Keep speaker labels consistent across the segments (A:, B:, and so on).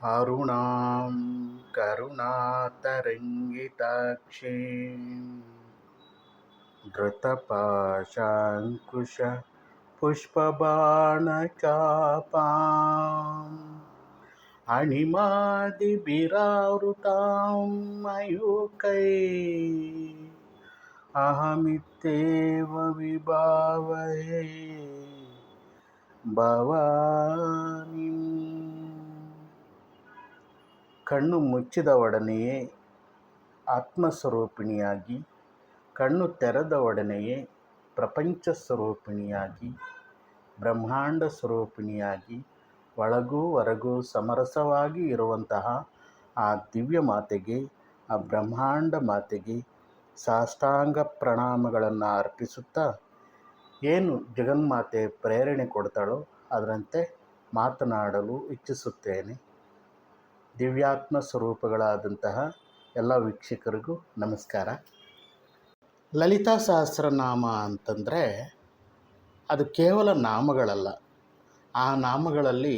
A: अरुणां करुणातरङ्गिताक्षीं अणिमादिभिरावृतां मयूकैः अहमित्येव विभावये ಭವಾನಿ. ಕಣ್ಣು ಮುಚ್ಚಿದ ಒಡನೆಯೇ ಆತ್ಮಸ್ವರೂಪಿಣಿಯಾಗಿ, ಕಣ್ಣು ತೆರೆದ ಒಡನೆಯೇ ಪ್ರಪಂಚ ಸ್ವರೂಪಿಣಿಯಾಗಿ, ಬ್ರಹ್ಮಾಂಡ ಸ್ವರೂಪಿಣಿಯಾಗಿ, ಒಳಗೂ ಹೊರಗೂ ಸಮರಸವಾಗಿ ಇರುವಂತಹ ಆ ದಿವ್ಯ ಮಾತೆಗೆ, ಆ ಬ್ರಹ್ಮಾಂಡ ಮಾತೆಗೆ ಸಾಷ್ಟಾಂಗ ಪ್ರಣಾಮಗಳನ್ನು ಅರ್ಪಿಸುತ್ತಾ, ಏನು ಜಗನ್ಮಾತೆ ಪ್ರೇರಣೆ ಕೊಡ್ತಾಳೋ ಅದರಂತೆ ಮಾತನಾಡಲು ಇಚ್ಛಿಸುತ್ತೇನೆ. ದಿವ್ಯಾತ್ಮ ಸ್ವರೂಪಗಳಾದಂತಹ ಎಲ್ಲ ವೀಕ್ಷಕರಿಗೂ ನಮಸ್ಕಾರ. ಲಲಿತಾ ಸಹಸ್ರನಾಮ ಅಂತಂದರೆ ಅದು ಕೇವಲ ನಾಮಗಳಲ್ಲ. ಆ ನಾಮಗಳಲ್ಲಿ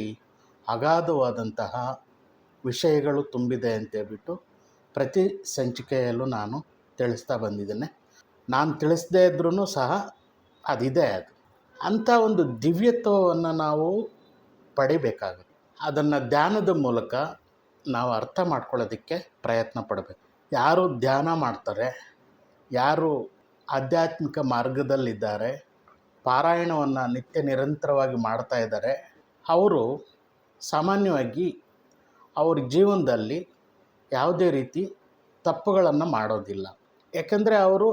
A: ಅಗಾಧವಾದಂತಹ ವಿಷಯಗಳು ತುಂಬಿದೆ ಅಂತೇಳ್ಬಿಟ್ಟು ಪ್ರತಿ ಸಂಚಿಕೆಯಲ್ಲೂ ನಾನು ತಿಳಿಸ್ತಾ ಬಂದಿದ್ದೇನೆ. ನಾನು ತಿಳಿಸದೇ ಇದ್ರೂ ಸಹ ಅದಿದೆ. ಅಂಥ ಒಂದು ದಿವ್ಯತ್ವವನ್ನು ನಾವು ಪಡಿಬೇಕಾಗುತ್ತೆ. ಅದನ್ನು ಧ್ಯಾನದ ಮೂಲಕ ನಾವು ಅರ್ಥ ಮಾಡ್ಕೊಳ್ಳೋದಕ್ಕೆ ಪ್ರಯತ್ನ ಪಡಬೇಕು. ಯಾರು ಧ್ಯಾನ ಮಾಡ್ತಾರೆ, ಯಾರು ಆಧ್ಯಾತ್ಮಿಕ ಮಾರ್ಗದಲ್ಲಿದ್ದಾರೆ, ಪಾರಾಯಣವನ್ನು ನಿತ್ಯ ನಿರಂತರವಾಗಿ ಮಾಡ್ತಾ ಇದ್ದಾರೆ, ಅವರು ಸಾಮಾನ್ಯವಾಗಿ ಅವ್ರ ಜೀವನದಲ್ಲಿ ಯಾವುದೇ ರೀತಿ ತಪ್ಪುಗಳನ್ನು ಮಾಡೋದಿಲ್ಲ. ಯಾಕಂದರೆ ಅವರು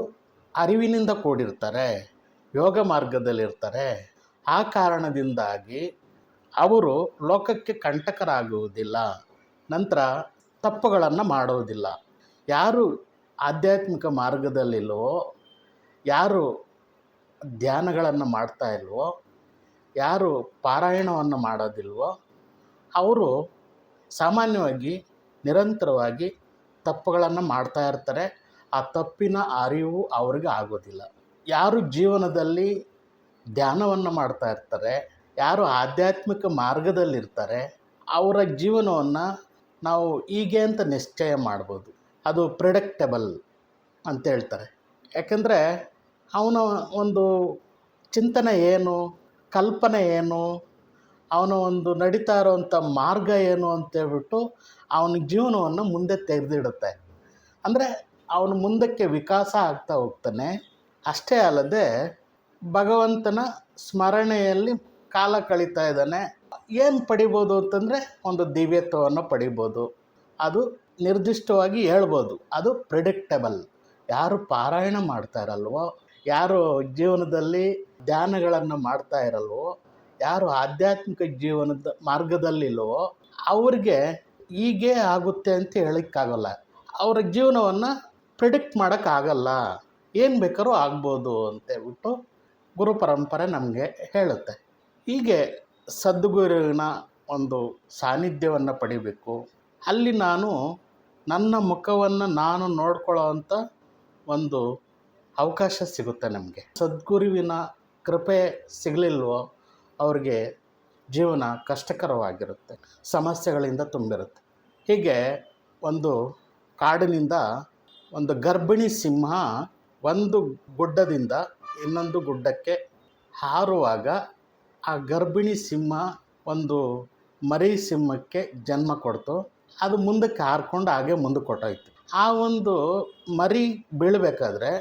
A: ಅರಿವಿನಿಂದ ಕೂಡಿರ್ತಾರೆ, ಯೋಗ ಮಾರ್ಗದಲ್ಲಿರ್ತಾರೆ. ಆ ಕಾರಣದಿಂದಾಗಿ ಅವರು ಲೋಕಕ್ಕೆ ಕಂಟಕರಾಗುವುದಿಲ್ಲ, ನಂತರ ತಪ್ಪುಗಳನ್ನು ಮಾಡೋದಿಲ್ಲ. ಯಾರು ಆಧ್ಯಾತ್ಮಿಕ ಮಾರ್ಗದಲ್ಲಿಲ್ವೋ, ಯಾರು ಧ್ಯಾನಗಳನ್ನು ಮಾಡ್ತಾ ಇಲ್ವೋ, ಯಾರು ಪಾರಾಯಣವನ್ನು ಮಾಡೋದಿಲ್ವೋ, ಅವರು ಸಾಮಾನ್ಯವಾಗಿ ನಿರಂತರವಾಗಿ ತಪ್ಪುಗಳನ್ನು ಮಾಡ್ತಾ ಇರ್ತಾರೆ. ಆ ತಪ್ಪಿನ ಅರಿವು ಅವ್ರಿಗೆ ಆಗೋದಿಲ್ಲ. ಯಾರು ಜೀವನದಲ್ಲಿ ಧ್ಯಾನವನ್ನು ಮಾಡ್ತಾ ಇರ್ತಾರೆ, ಯಾರು ಆಧ್ಯಾತ್ಮಿಕ ಮಾರ್ಗದಲ್ಲಿರ್ತಾರೆ, ಅವರ ಜೀವನವನ್ನು ನಾವು ಹೀಗೆ ಅಂತ ನಿಶ್ಚಯ ಮಾಡ್ಬೋದು. ಅದು ಪ್ರಿಡಿಕ್ಟಬಲ್ ಅಂತ ಹೇಳ್ತಾರೆ. ಯಾಕೆಂದರೆ ಅವನ ಒಂದು ಚಿಂತನೆ ಏನು, ಕಲ್ಪನೆ ಏನು, ಅವನ ಒಂದು ನಡೀತಾ ಇರೋವಂಥ ಮಾರ್ಗ ಏನು ಅಂತೇಳ್ಬಿಟ್ಟು ಅವನ ಜೀವನವನ್ನು ಮುಂದೆ ತೆಗೆದಿಡುತ್ತೆ. ಅಂದರೆ ಅವನು ಮುಂದಕ್ಕೆ ವಿಕಾಸ ಆಗ್ತಾ ಹೋಗ್ತಾನೆ. ಅಷ್ಟೇ ಅಲ್ಲದೆ ಭಗವಂತನ ಸ್ಮರಣೆಯಲ್ಲಿ ಕಾಲ ಕಳೀತಾ ಇದ್ದಾನೆ. ಏನು ಪಡಿಬೋದು ಅಂತಂದರೆ ಒಂದು ದಿವ್ಯತ್ವವನ್ನು ಪಡಿಬೋದು. ಅದು ನಿರ್ದಿಷ್ಟವಾಗಿ ಹೇಳ್ಬೋದು. ಅದು ಪ್ರಿಡಿಕ್ಟಬಲ್. ಯಾರು ಪಾರಾಯಣ ಮಾಡ್ತಾ ಇರಲ್ವೋ, ಯಾರು ಜೀವನದಲ್ಲಿ ಧ್ಯಾನಗಳನ್ನು ಮಾಡ್ತಾ ಇರಲ್ವೋ, ಯಾರು ಆಧ್ಯಾತ್ಮಿಕ ಜೀವನದ ಮಾರ್ಗದಲ್ಲಿಲ್ವೋ ಅವ್ರಿಗೆ ಹೀಗೆ ಆಗುತ್ತೆ ಅಂತ ಹೇಳೋಕ್ಕಾಗಲ್ಲ. ಅವರ ಜೀವನವನ್ನು ಪ್ರಿಡಿಕ್ಟ್ ಮಾಡೋಕ್ಕಾಗಲ್ಲ. ಏನು ಬೇಕಾದ್ರೂ ಆಗ್ಬೋದು ಅಂತೇಳ್ಬಿಟ್ಟು ಗುರು ಪರಂಪರೆ ನಮಗೆ ಹೇಳುತ್ತೆ. ಹೀಗೆ ಸದ್ಗುರುವಿನ ಒಂದು ಸಾನ್ನಿಧ್ಯವನ್ನು ಪಡಿಬೇಕು. ಅಲ್ಲಿ ನಾನು ನನ್ನ ಮುಖವನ್ನು ನಾನು ನೋಡ್ಕೊಳ್ಳೋ ಅಂಥ ಒಂದು ಅವಕಾಶ ಸಿಗುತ್ತೆ ನಮಗೆ. ಸದ್ಗುರುವಿನ ಕೃಪೆ ಸಿಗಲಿಲ್ವೋ ಅವ್ರಿಗೆ ಜೀವನ ಕಷ್ಟಕರವಾಗಿರುತ್ತೆ, ಸಮಸ್ಯೆಗಳಿಂದ ತುಂಬಿರುತ್ತೆ. ಹೀಗೆ ಒಂದು ಕಾಡಿನಿಂದ ಒಂದು ಗರ್ಭಿಣಿ ಸಿಂಹ ಒಂದು ಗುಡ್ಡದಿಂದ ಇನ್ನೊಂದು ಗುಡ್ಡಕ್ಕೆ ಹಾರುವಾಗ ಆ ಗರ್ಭಿಣಿ ಸಿಂಹ ಒಂದು ಮರಿ ಸಿಂಹಕ್ಕೆ ಜನ್ಮ ಕೊಡ್ತು. ಅದು ಮುಂದಕ್ಕೆ ಹಾರ್ಕೊಂಡು ಹಾಗೆ ಮುಂದಕ್ಕೆ ಹೊಟ್ಟೋಯ್ತು. ಆ ಒಂದು ಮರಿ ಬೀಳಬೇಕಾದ್ರೆ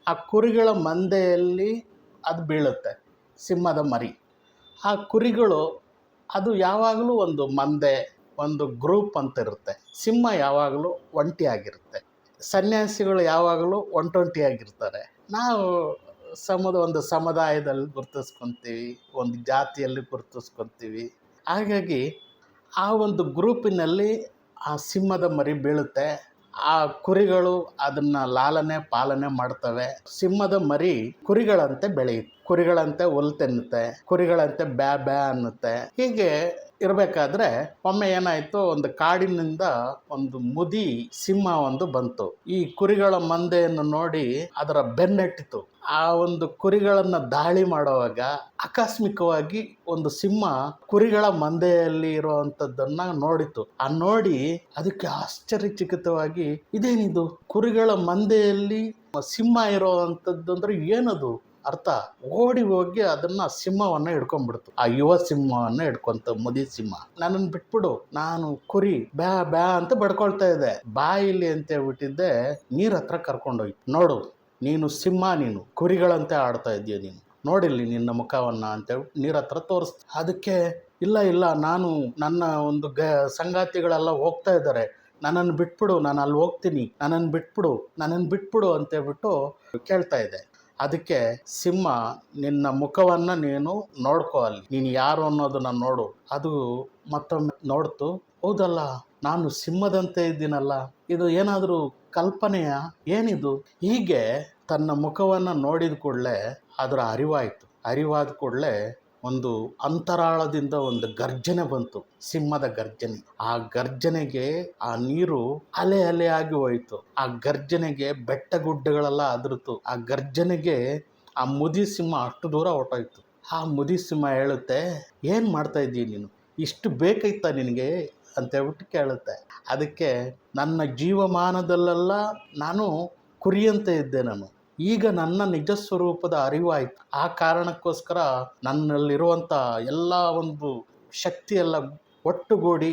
A: ಆ ಕುರಿಗಳ ಮಂದೆಯಲ್ಲಿ ಅದು ಬೀಳುತ್ತೆ, ಸಿಂಹದ ಮರಿ. ಆ ಕುರಿಗಳು ಅದು ಯಾವಾಗಲೂ ಒಂದು ಮಂದೆ, ಒಂದು ಗ್ರೂಪ್ ಅಂತ ಇರುತ್ತೆ. ಸಿಂಹ ಯಾವಾಗಲೂ ಒಂಟಿಯಾಗಿರುತ್ತೆ. ಸನ್ಯಾಸಿಗಳು ಯಾವಾಗಲೂ ಒಂಟೊಂಟಿಯಾಗಿರ್ತಾರೆ. ನಾವು ಒಂದು ಸಮುದಾಯದಲ್ಲಿ ಗುರುತಿಸ್ಕೊತೀವಿ, ಒಂದು ಜಾತಿಯಲ್ಲಿ ಗುರುತಿಸ್ಕೊತೀವಿ. ಹಾಗಾಗಿ ಆ ಒಂದು ಗ್ರೂಪಿನಲ್ಲಿ ಆ ಸಿಂಹದ ಮರಿ ಬೀಳುತ್ತೆ. ಆ ಕುರಿಗಳು ಅದನ್ನು ಲಾಲನೆ ಪಾಲನೆ ಮಾಡ್ತವೆ. ಸಿಂಹದ ಮರಿ ಕುರಿಗಳಂತೆ ಬೆಳೆಯುತ್ತೆ, ಕುರಿಗಳಂತೆ ಹುಲ್ಲು ತಿನ್ನುತ್ತೆ, ಕುರಿಗಳಂತೆ ಬ್ಯಾ ಬ್ಯಾ ಅನ್ನುತ್ತೆ. ಹೀಗೆ ಇರಬೇಕಾದ್ರೆ ಒಮ್ಮೆ ಏನಾಯಿತು, ಒಂದು ಕಾಡಿನಿಂದ ಒಂದು ಮುದಿ ಸಿಂಹ ಒಂದು ಬಂತು. ಈ ಕುರಿಗಳ ಮಂದೆಯನ್ನು ನೋಡಿ ಅದರ ಬೆನ್ನಟ್ಟಿತು. ಆ ಒಂದು ಕುರಿಗಳನ್ನು ದಾಳಿ ಮಾಡುವಾಗ ಆಕಸ್ಮಿಕವಾಗಿ ಒಂದು ಸಿಂಹ ಕುರಿಗಳ ಮಂದೆಯಲ್ಲಿ ಇರುವಂತದ್ದನ್ನ ನೋಡಿತು. ಆ ನೋಡಿ ಅದಕ್ಕೆ ಆಶ್ಚರ್ಯಚಕಿತವಾಗಿ, ಇದೇನಿದು ಕುರಿಗಳ ಮಂದೆಯಲ್ಲಿ ಸಿಂಹ ಇರುವಂತದ್ದು ಅಂದ್ರೆ ಏನದು ಅರ್ಥ? ಓಡಿ ಹೋಗಿ ಅದನ್ನ ಸಿಂಹವನ್ನ ಹಿಡ್ಕೊಂಡ್ಬಿಡ್ತು. ಆ ಯುವ ಸಿಂಹವನ್ನ ಹಿಡ್ಕೊಂತ ಮುದಿ ಸಿಂಹ. ನನ್ನನ್ನು ಬಿಟ್ಬಿಡು, ನಾನು ಕುರಿ ಬ್ಯಾ ಬ್ಯಾ ಅಂತ ಬಡ್ಕೊಳ್ತಾ ಇದ್ದೆ. ಬಾಯಿಲಿ ಅಂತ ಹೇಳ್ಬಿಟ್ಟಿದ್ದೆ, ನೀರ್ ಹತ್ರ ಕರ್ಕೊಂಡೋಯ್ತು. ನೋಡು, ನೀನು ಸಿಂಹ, ನೀನು ಕುರಿಗಳಂತೆ ಆಡ್ತಾ ಇದೀಯ, ನೀನು ನೋಡಿಲ್ಲಿ ನಿನ್ನ ಮುಖವನ್ನ ಅಂತ ಹೇಳ್ಬಿಟ್ಟು ನೀರ್ ಹತ್ರ ತೋರಿಸ್ತು. ಅದಕ್ಕೆ ಇಲ್ಲ ಇಲ್ಲ, ನಾನು ನನ್ನ ಒಂದು ಸಂಗಾತಿಗಳೆಲ್ಲ ಹೋಗ್ತಾ ಇದ್ದಾರೆ, ನನ್ನನ್ನು ಬಿಟ್ಬಿಡು, ನಾನು ಅಲ್ಲಿ ಹೋಗ್ತೀನಿ, ನನ್ನನ್ನು ಬಿಟ್ಬಿಡು ಅಂತ ಹೇಳ್ಬಿಟ್ಟು ಕೇಳ್ತಾ ಇದೆ. ಅದಕ್ಕೆ ಸಿಂಹ, ನಿನ್ನ ಮುಖವನ್ನ ನೀನು ನೋಡ್ಕೋ, ಅಲ್ಲಿ ನೀನು ಯಾರು ಅನ್ನೋದನ್ನ ನೋಡು. ಅದು ಮತ್ತೊಮ್ಮೆ ನೋಡ್ತು, ಹೌದಲ್ಲ, ನಾನು ಸಿಂಹದಂತೆ ಇದ್ದೀನಲ್ಲ, ಇದು ಏನಾದರೂ ಕಲ್ಪನೆಯ, ಏನಿದು? ಹೀಗೆ ತನ್ನ ಮುಖವನ್ನ ನೋಡಿದ ಕೂಡಲೇ ಅದರ ಅರಿವಾದ ಕೂಡಲೇ ಒಂದು ಅಂತರಾಳದಿಂದ ಒಂದು ಗರ್ಜನೆ ಬಂತು, ಸಿಂಹದ ಗರ್ಜನೆ. ಆ ಗರ್ಜನೆಗೆ ಆ ನೀರು ಅಲೆ ಆಗಿ ಹೋಯಿತು. ಆ ಗರ್ಜನೆಗೆ ಬೆಟ್ಟ ಗುಡ್ಡಗಳೆಲ್ಲ ಅದ್ರತು. ಆ ಗರ್ಜನೆಗೆ ಆ ಮುದಿ ಸಿಂಹ ಅಷ್ಟು ದೂರ ಹೊರಟೋಯ್ತು. ಆ ಮುದಿ ಸಿಂಹ ಹೇಳುತ್ತೆ, ಏನ್ ಮಾಡ್ತಾ ಇದ್ದೀಯ ನೀನು, ಇಷ್ಟು ಬೇಕಾಯ್ತಾ ನಿನಗೆ ಅಂತ ಹೇಳ್ಬಿಟ್ಟು ಕೇಳುತ್ತೆ. ಅದಕ್ಕೆ ನನ್ನ ಜೀವಮಾನದಲ್ಲೆಲ್ಲ ನಾನು ಕುರಿಯಂತೆ ಇದ್ದೆ, ನಾನು ಈಗ ನನ್ನ ನಿಜ ಸ್ವರೂಪದ ಅರಿವಾಯ್ತು. ಆ ಕಾರಣಕ್ಕೋಸ್ಕರ ನನ್ನಲ್ಲಿರುವಂಥ ಎಲ್ಲ ಒಂದು ಶಕ್ತಿಯೆಲ್ಲ ಒಟ್ಟುಗೂಡಿ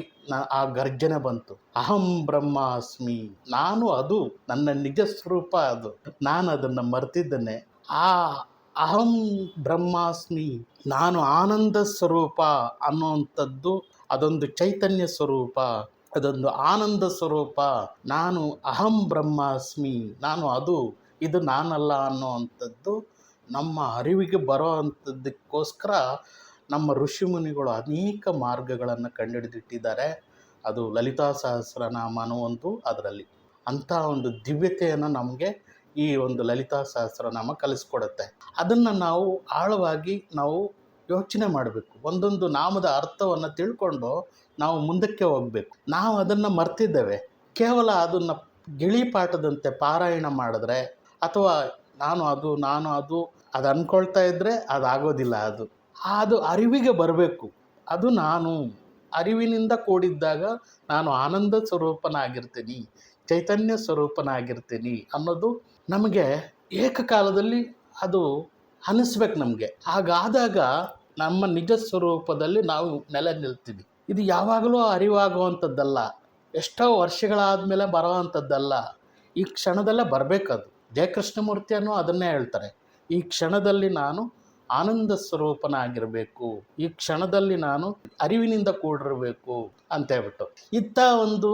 A: ಆ ಗರ್ಜನೆ ಬಂತು. ಅಹಂ ಬ್ರಹ್ಮಾಸ್ಮಿ, ನಾನು ಅದು, ನನ್ನ ನಿಜ ಸ್ವರೂಪ ಅದು, ನಾನು ಅದನ್ನು ಮರ್ತಿದ್ದೇನೆ. ಆ ಅಹಂ ಬ್ರಹ್ಮಾಸ್ಮಿ, ನಾನು ಆನಂದ ಸ್ವರೂಪ ಅನ್ನುವಂಥದ್ದು ಅದೊಂದು ಚೈತನ್ಯ ಸ್ವರೂಪ, ಅದೊಂದು ಆನಂದ ಸ್ವರೂಪ. ನಾನು ಅಹಂ ಬ್ರಹ್ಮಾಸ್ಮಿ, ನಾನು ಅದು, ಇದು ನಾನಲ್ಲ ಅನ್ನುವಂಥದ್ದು ನಮ್ಮ ಅರಿವಿಗೆ ಬರೋ ಅಂಥದ್ದಕ್ಕೋಸ್ಕರ ನಮ್ಮ ಋಷಿಮುನಿಗಳು ಅನೇಕ ಮಾರ್ಗಗಳನ್ನು ಕಂಡುಹಿಡಿದಿಟ್ಟಿದ್ದಾರೆ. ಅದು ಲಲಿತಾ ಸಹಸ್ರನಾಮನೂ ಒಂದು ಅದರಲ್ಲಿ. ಅಂಥ ಒಂದು ದಿವ್ಯತೆಯನ್ನು ನಮಗೆ ಈ ಒಂದು ಲಲಿತಾ ಸಹಸ್ರನಾಮ ಕಲಿಸ್ಕೊಡುತ್ತೆ. ಅದನ್ನು ನಾವು ಆಳವಾಗಿ ನಾವು ಯೋಚನೆ ಮಾಡಬೇಕು. ಒಂದೊಂದು ನಾಮದ ಅರ್ಥವನ್ನು ತಿಳ್ಕೊಂಡು ನಾವು ಮುಂದಕ್ಕೆ ಹೋಗಬೇಕು. ನಾವು ಅದನ್ನು ಮರ್ತಿದ್ದೇವೆ. ಕೇವಲ ಅದನ್ನು ಗಿಳಿಪಾಠದಂತೆ ಪಾರಾಯಣ ಮಾಡಿದ್ರೆ, ಅಥವಾ ನಾನು ಅದು ಅದು ಅಂದ್ಕೊಳ್ತಾ ಇದ್ದರೆ ಅದಾಗೋದಿಲ್ಲ. ಅದು ಅರಿವಿಗೆ ಬರಬೇಕು. ಅದು ನಾನು ಅರಿವಿನಿಂದ ಕೂಡಿದ್ದಾಗ ನಾನು ಆನಂದ ಸ್ವರೂಪನಾಗಿರ್ತೀನಿ, ಚೈತನ್ಯ ಸ್ವರೂಪನಾಗಿರ್ತೀನಿ ಅನ್ನೋದು ನಮಗೆ ಏಕಕಾಲದಲ್ಲಿ ಅದು ಅನಿಸ್ಬೇಕು ನಮಗೆ. ಹಾಗಾದಾಗ ನಮ್ಮ ನಿಜ ಸ್ವರೂಪದಲ್ಲಿ ನಾವು ನೆಲೆ ನಿಲ್ತೀವಿ. ಇದು ಯಾವಾಗಲೂ ಅರಿವಾಗುವಂಥದ್ದಲ್ಲ, ಎಷ್ಟೋ ವರ್ಷಗಳಾದಮೇಲೆ ಬರೋವಂಥದ್ದಲ್ಲ, ಈ ಕ್ಷಣದಲ್ಲೇ ಬರಬೇಕದು. ಜಯಕೃಷ್ಣಮೂರ್ತಿಯನ್ನು ಅದನ್ನೇ ಹೇಳ್ತಾರೆ, ಈ ಕ್ಷಣದಲ್ಲಿ ನಾನು ಆನಂದ ಸ್ವರೂಪನಾಗಿರಬೇಕು, ಈ ಕ್ಷಣದಲ್ಲಿ ನಾನು ಅರಿವಿನಿಂದ ಕೂಡಿರಬೇಕು ಅಂತ ಹೇಳ್ಬಿಟ್ಟು. ಇಂಥ ಒಂದು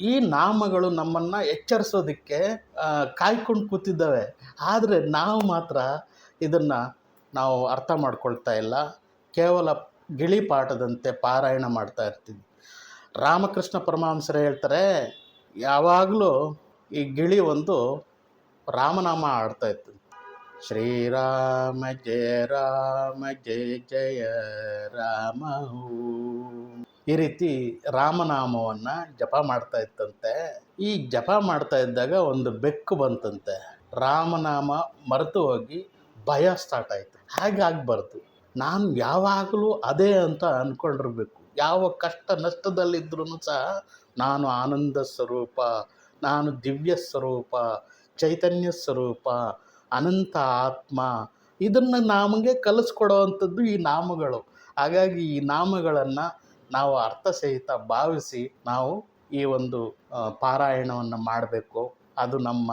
A: ಈ ನಾಮಗಳು ನಮ್ಮನ್ನು ಎಚ್ಚರಿಸೋದಕ್ಕೆ ಕಾಯ್ಕೊಂಡು ಕೂತಿದ್ದಾವೆ. ಆದರೆ ನಾವು ಮಾತ್ರ ಇದನ್ನು ನಾವು ಅರ್ಥ ಮಾಡ್ಕೊಳ್ತಾ ಇಲ್ಲ. ಕೇವಲ ಗಿಳಿಪಾಠದಂತೆ ಪಾರಾಯಣ ಮಾಡ್ತಾ ಇರ್ತೀವಿ. ರಾಮಕೃಷ್ಣ ಪರಮಹಂಸರು ಹೇಳ್ತಾರೆ, ಯಾವಾಗಲೂ ಈ ಗಿಳಿ ಒಂದು ರಾಮನಾಮ ಆಡ್ತಾ ಇತ್ತು. ಶ್ರೀರಾಮ ಜಯ ರಾಮ ಜಯ ಜಯ ರಾಮ, ಈ ರೀತಿ ರಾಮನಾಮವನ್ನು ಜಪ ಮಾಡ್ತಾ ಇತ್ತಂತೆ. ಈ ಜಪ ಮಾಡ್ತಾ ಇದ್ದಾಗ ಒಂದು ಬೆಕ್ಕು ಬಂತಂತೆ. ರಾಮನಾಮ ಮರೆತು ಹೋಗಿ ಭಯ ಸ್ಟಾರ್ಟ್ ಆಯಿತು. ಹಾಗಾಗಬಾರ್ದು. ನಾನು ಯಾವಾಗಲೂ ಅದೇ ಅಂತ ಅಂದ್ಕೊಂಡಿರ್ಬೇಕು. ಯಾವ ಕಷ್ಟ ನಷ್ಟದಲ್ಲಿದ್ರೂ ಸಹ ನಾನು ಆನಂದ ಸ್ವರೂಪ, ನಾನು ದಿವ್ಯ ಸ್ವರೂಪ, ಚೈತನ್ಯ ಸ್ವರೂಪ, ಅನಂತ ಆತ್ಮ. ಇದನ್ನು ನಮಗೆ ಕಲಿಸ್ಕೊಡೋವಂಥದ್ದು ಈ ನಾಮಗಳು. ಹಾಗಾಗಿ ಈ ನಾಮಗಳನ್ನು ನಾವು ಅರ್ಥಸಹಿತ ಭಾವಿಸಿ ನಾವು ಈ ಒಂದು ಪಾರಾಯಣವನ್ನು ಮಾಡಬೇಕು. ಅದು ನಮ್ಮ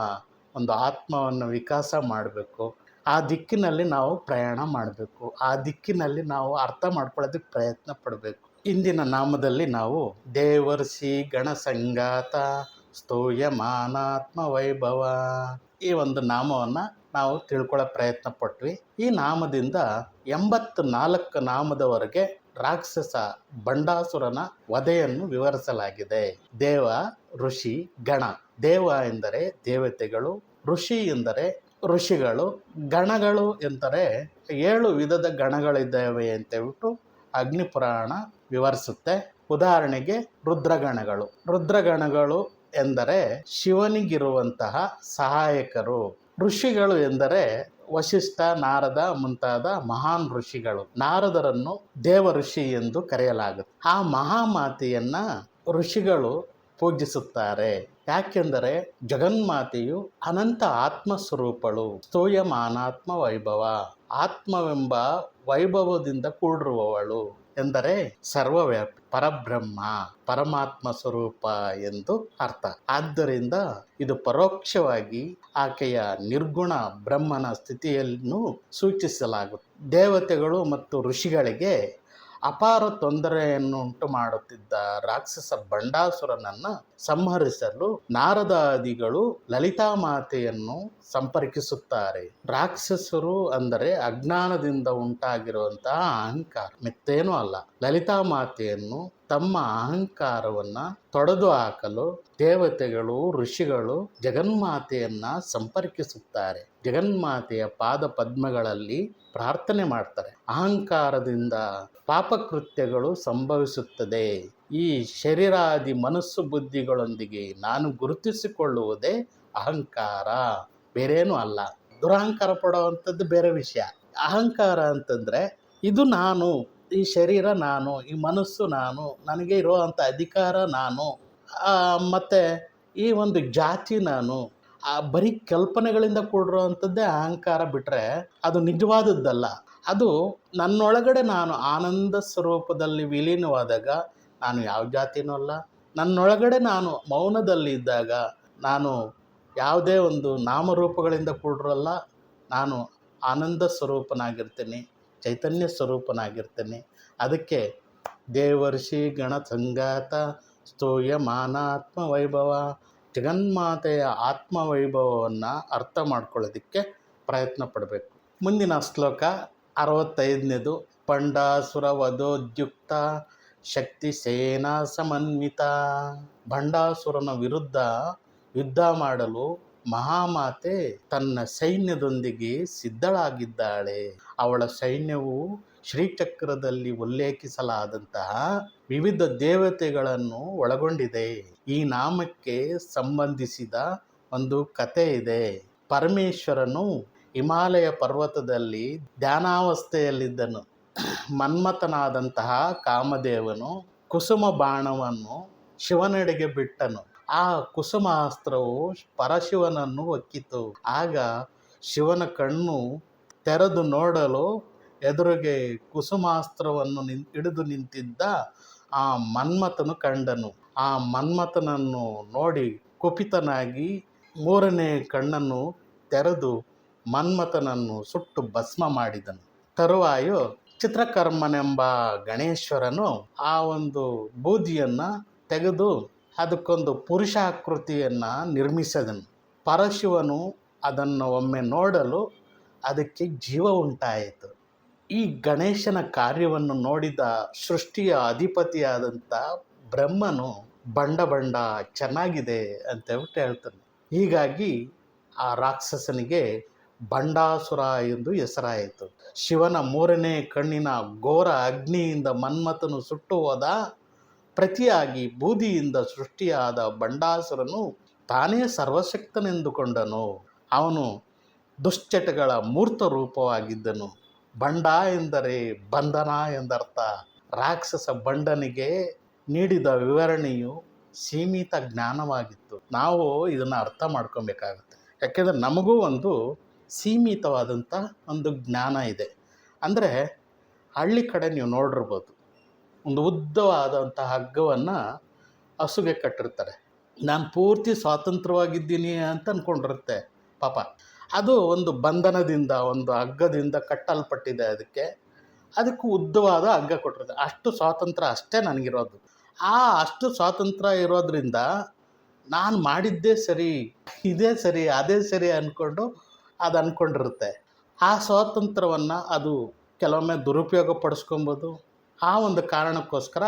A: ಒಂದು ಆತ್ಮವನ್ನು ವಿಕಾಸ ಮಾಡಬೇಕು. ಆ ದಿಕ್ಕಿನಲ್ಲಿ ನಾವು ಪ್ರಯಾಣ ಮಾಡಬೇಕು. ಆ ದಿಕ್ಕಿನಲ್ಲಿ ನಾವು ಅರ್ಥ ಮಾಡ್ಕೊಳ್ಳೋದಕ್ಕೆ ಪ್ರಯತ್ನ ಪಡಬೇಕು. ಇಂದಿನ ನಾಮದಲ್ಲಿ ನಾವು ದೇವರ್ಷಿ ಗಣಸಂಗಾತ ಸ್ತೂಯಮಾನಾತ್ಮ ವೈಭವ, ಈ ಒಂದು ನಾಮವನ್ನು ನಾವು ತಿಳ್ಕೊಳ್ಳೋ ಪ್ರಯತ್ನ ಪಟ್ವಿ. ಈ ನಾಮದಿಂದ 84 ನಾಮದವರೆಗೆ ರಾಕ್ಷಸ ಬಂಡಾಸುರನ ವಧೆಯನ್ನು ವಿವರಿಸಲಾಗಿದೆ. ದೇವ, ಋಷಿ, ಗಣ. ದೇವ ಎಂದರೆ ದೇವತೆಗಳು, ಋಷಿ ಎಂದರೆ ಋಷಿಗಳು, ಗಣಗಳು ಎಂದರೆ 7 ವಿಧದ ಗಣಗಳಿದ್ದಾವೆ ಅಂತೇಳ್ಬಿಟ್ಟು ಅಗ್ನಿಪುರಾಣ ವಿವರಿಸುತ್ತೆ. ಉದಾಹರಣೆಗೆ ರುದ್ರಗಣಗಳು ಎಂದರೆ ಶಿವನಿಗಿರುವಂತಹ ಸಹಾಯಕರು. ಋಷಿಗಳು ಎಂದರೆ ವಶಿಷ್ಠ, ನಾರದ ಮುಂತಾದ ಮಹಾನ್ ಋಷಿಗಳು. ನಾರದರನ್ನು ದೇವ ಋಷಿ ಎಂದು ಕರೆಯಲಾಗುತ್ತೆ. ಆ ಮಹಾಮಾತೆಯನ್ನ ಋಷಿಗಳು ಪೂಜಿಸುತ್ತಾರೆ. ಯಾಕೆಂದರೆ ಜಗನ್ಮಾತೆಯು ಅನಂತ ಆತ್ಮಸ್ವರೂಪಳು. ಸ್ತೂಯಮಾನಾತ್ಮ ವೈಭವ, ಆತ್ಮವೆಂಬ ವೈಭವದಿಂದ ಕೂಡಿರುವವಳು ಎಂದರೆ ಸರ್ವವ್ಯಾಪಿ, ಪರಬ್ರಹ್ಮ, ಪರಮಾತ್ಮ ಸ್ವರೂಪ ಎಂದು ಅರ್ಥ. ಆದ್ದರಿಂದ ಇದು ಪರೋಕ್ಷವಾಗಿ ಆಕೆಯ ನಿರ್ಗುಣ ಬ್ರಹ್ಮನ ಸ್ಥಿತಿಯನ್ನು ಸೂಚಿಸಲಾಗುತ್ತೆ. ದೇವತೆಗಳು ಮತ್ತು ಋಷಿಗಳಿಗೆ ಅಪಾರ ತೊಂದರೆಯನ್ನುಂಟು ಮಾಡುತ್ತಿದ್ದ ರಾಕ್ಷಸ ಬಂಡಾಸುರನನ್ನು ಸಂಹರಿಸಲು ನಾರದಾದಿಗಳು ಲಲಿತಾ ಮಾತೆಯನ್ನು ಸಂಪರ್ಕಿಸುತ್ತಾರೆ. ರಾಕ್ಷಸರು ಅಂದರೆ ಅಜ್ಞಾನದಿಂದ ಉಂಟಾಗಿರುವಂತಹ ಅಹಂಕಾರ, ಮಿತ್ತೇನೂ ಅಲ್ಲ. ಲಲಿತಾ ಮಾತೆಯನ್ನು ತಮ್ಮ ಅಹಂಕಾರವನ್ನು ತೊಡೆದು ಹಾಕಲು ದೇವತೆಗಳು, ಋಷಿಗಳು ಜಗನ್ಮಾತೆಯನ್ನ ಸಂಪರ್ಕಿಸುತ್ತಾರೆ. ಜಗನ್ಮಾತೆಯ ಪಾದ ಪದ್ಮಗಳಲ್ಲಿ ಪ್ರಾರ್ಥನೆ ಮಾಡ್ತಾರೆ. ಅಹಂಕಾರದಿಂದ ಪಾಪಕೃತ್ಯಗಳು ಸಂಭವಿಸುತ್ತದೆ. ಈ ಶರೀರಾದಿ ಮನಸ್ಸು ಬುದ್ಧಿಗಳೊಂದಿಗೆ ನಾನು ಗುರುತಿಸಿಕೊಳ್ಳುವುದೇ ಅಹಂಕಾರ, ಬೇರೇನೂ ಅಲ್ಲ. ದುರಹಂಕಾರ ಪಡುವಂಥದ್ದು ಬೇರೆ ವಿಷಯ. ಅಹಂಕಾರ ಅಂತಂದರೆ ಇದು ನಾನು, ಈ ಶರೀರ ನಾನು, ಈ ಮನಸ್ಸು ನಾನು, ನನಗೆ ಇರುವಂಥ ಅಧಿಕಾರ ನಾನು, ಮತ್ತು ಈ ಒಂದು ಜಾತಿ ನಾನು, ಬರೀ ಕಲ್ಪನೆಗಳಿಂದ ಕೂಡಿರುವಂಥದ್ದೇ ಅಹಂಕಾರ. ಬಿಟ್ಟರೆ ಅದು ನಿಜವಾದದ್ದಲ್ಲ. ಅದು ನನ್ನೊಳಗಡೆ ನಾನು ಆನಂದ ಸ್ವರೂಪದಲ್ಲಿ ವಿಲೀನವಾದಾಗ ನಾನು ಯಾವ ಜಾತಿನೂ ಅಲ್ಲ. ನನ್ನೊಳಗಡೆ ನಾನು ಮೌನದಲ್ಲಿ ಇದ್ದಾಗ ನಾನು ಯಾವುದೇ ಒಂದು ನಾಮರೂಪಗಳಿಂದ ಕೂಡಿರಲ್ಲ. ನಾನು ಆನಂದ ಸ್ವರೂಪನಾಗಿರ್ತೀನಿ, ಚೈತನ್ಯ ಸ್ವರೂಪನಾಗಿರ್ತೀನಿ. ಅದಕ್ಕೆ ದೇವರ್ಷಿ ಗಣ ಸಂಗಾತ ಸ್ತೂಯಮಾನಾತ್ಮ ವೈಭವ, ಜಗನ್ಮಾತೆಯ ಆತ್ಮವೈಭವವನ್ನು ಅರ್ಥ ಮಾಡ್ಕೊಳ್ಳೋದಕ್ಕೆ ಪ್ರಯತ್ನ ಪಡಬೇಕು. ಮುಂದಿನ ಶ್ಲೋಕ 65ನೇದು. ಬಂಡಾಸುರ ವಧೋದ್ಯುಕ್ತ ಶಕ್ತಿ ಸೇನಾ ಸಮನ್ವಿತ. ಬಂಡಾಸುರನ ವಿರುದ್ಧ ಯುದ್ಧ ಮಾಡಲು ಮಹಾಮಾತೆ ತನ್ನ ಸೈನ್ಯದೊಂದಿಗೆ ಸಿದ್ಧಳಾಗಿದ್ದಾಳೆ. ಅವಳ ಸೈನ್ಯವು ಶ್ರೀಚಕ್ರದಲ್ಲಿ ಉಲ್ಲೇಖಿಸಲಾದಂತಹ ವಿವಿಧ ದೇವತೆಗಳನ್ನು ಒಳಗೊಂಡಿದೆ. ಈ ನಾಮಕ್ಕೆ ಸಂಬಂಧಿಸಿದ ಒಂದು ಕಥೆ ಇದೆ. ಪರಮೇಶ್ವರನು ಹಿಮಾಲಯ ಪರ್ವತದಲ್ಲಿ ಧ್ಯಾನಾವಸ್ಥೆಯಲ್ಲಿದ್ದನು. ಮನ್ಮಥನಾದಂತಹ ಕಾಮದೇವನು ಕುಸುಮ ಬಾಣವನ್ನು ಶಿವನೆಡೆಗೆ ಬಿಟ್ಟನು. ಆ ಕುಸುಮಾಸ್ತ್ರವು ಪರಶಿವನನ್ನು ಒಕ್ಕಿತು. ಆಗ ಶಿವನ ಕಣ್ಣು ತೆರೆದು ನೋಡಲು ಎದುರಿಗೆ ಕುಸುಮಾಸ್ತ್ರವನ್ನು ಹಿಡಿದು ನಿಂತಿದ್ದ ಆ ಮನ್ಮಥನು ಕಂಡನು. ಆ ಮನ್ಮಥನನ್ನು ನೋಡಿ ಕುಪಿತನಾಗಿ 3ನೇ ಕಣ್ಣನ್ನು ತೆರೆದು ಮನ್ಮಥನನ್ನು ಸುಟ್ಟು ಭಸ್ಮ ಮಾಡಿದನು. ತರುವಾಯ ಚಿತ್ರಕರ್ಮನೆಂಬ ಗಣೇಶ್ವರನು ಆ ಒಂದು ಬೂದಿಯನ್ನು ತೆಗೆದು ಅದಕ್ಕೊಂದು ಪುರುಷಾಕೃತಿಯನ್ನು ನಿರ್ಮಿಸಿದನು. ಪರಶಿವನು ಅದನ್ನು ಒಮ್ಮೆ ನೋಡಲು ಅದಕ್ಕೆ ಜೀವ ಉಂಟಾಯಿತು. ಈ ಗಣೇಶನ ಕಾರ್ಯವನ್ನು ನೋಡಿದ ಸೃಷ್ಟಿಯ ಅಧಿಪತಿಯಾದಂಥ ಬ್ರಹ್ಮನು ಬಂಡ ಚೆನ್ನಾಗಿದೆ ಅಂತೇಳ್ಬಿಟ್ಟು ಹೇಳ್ತಾನೆ. ಹೀಗಾಗಿ ಆ ರಾಕ್ಷಸನಿಗೆ ಬಂಡಾಸುರ ಎಂದು ಹೆಸರಾಯಿತು. ಶಿವನ 3ನೇ ಕಣ್ಣಿನ ಘೋರ ಅಗ್ನಿಯಿಂದ ಮನ್ಮಥನು ಸುಟ್ಟು ಹೋದ. ಪ್ರತಿಯಾಗಿ ಬೂದಿಯಿಂದ ಸೃಷ್ಟಿಯಾದ ಬಂಡಾಸುರನು ತಾನೇ ಸರ್ವಶಕ್ತನೆಂದುಕೊಂಡನು. ಅವನು ದುಶ್ಚಟಗಳ ಮೂರ್ತ ರೂಪವಾಗಿದ್ದನು. ಬಂಡ ಎಂದರೆ ಬಂಧನ ಎಂದರ್ಥ. ರಾಕ್ಷಸ ಬಂಡನಿಗೆ ನೀಡಿದ ವಿವರಣೆಯು ಸೀಮಿತ ಜ್ಞಾನವಾಗಿತ್ತು. ನಾವು ಇದನ್ನು ಅರ್ಥ ಮಾಡ್ಕೊಬೇಕಾಗುತ್ತೆ. ಯಾಕೆಂದರೆ ನಮಗೂ ಒಂದು ಸೀಮಿತವಾದಂಥ ಒಂದು ಜ್ಞಾನ ಇದೆ. ಅಂದರೆ ಹಳ್ಳಿ ಕಡೆ ನೀವು ನೋಡಿರ್ಬೋದು, ಒಂದು ಉದ್ದವಾದಂಥ ಹಗ್ಗವನ್ನು ಹಸುಗೆ ಕಟ್ಟಿರ್ತಾರೆ. ನಾನು ಪೂರ್ತಿ ಸ್ವಾತಂತ್ರ್ಯವಾಗಿದ್ದೀನಿ ಅಂತ ಅಂದ್ಕೊಂಡಿರುತ್ತೆ ಪಾಪ. ಅದು ಒಂದು ಬಂಧನದಿಂದ, ಒಂದು ಹಗ್ಗದಿಂದ ಕಟ್ಟಲ್ಪಟ್ಟಿದೆ. ಅದಕ್ಕೂ ಉದ್ದವಾದ ಹಗ್ಗ ಕೊಟ್ಟಿರುತ್ತೆ. ಅಷ್ಟು ಸ್ವಾತಂತ್ರ್ಯ ಅಷ್ಟೇ ನನಗಿರೋದು. ಅಷ್ಟು ಸ್ವಾತಂತ್ರ್ಯ ಇರೋದ್ರಿಂದ ನಾನು ಮಾಡಿದ್ದೇ ಸರಿ, ಇದೇ ಸರಿ, ಅದೇ ಸರಿ ಅಂದ್ಕೊಂಡು ಅದು ಅಂದ್ಕೊಂಡಿರುತ್ತೆ. ಆ ಸ್ವಾತಂತ್ರ್ಯವನ್ನು ಅದು ಕೆಲವೊಮ್ಮೆ ದುರುಪಯೋಗ ಪಡಿಸ್ಕೊಬೋದು. ಆ ಒಂದು ಕಾರಣಕ್ಕೋಸ್ಕರ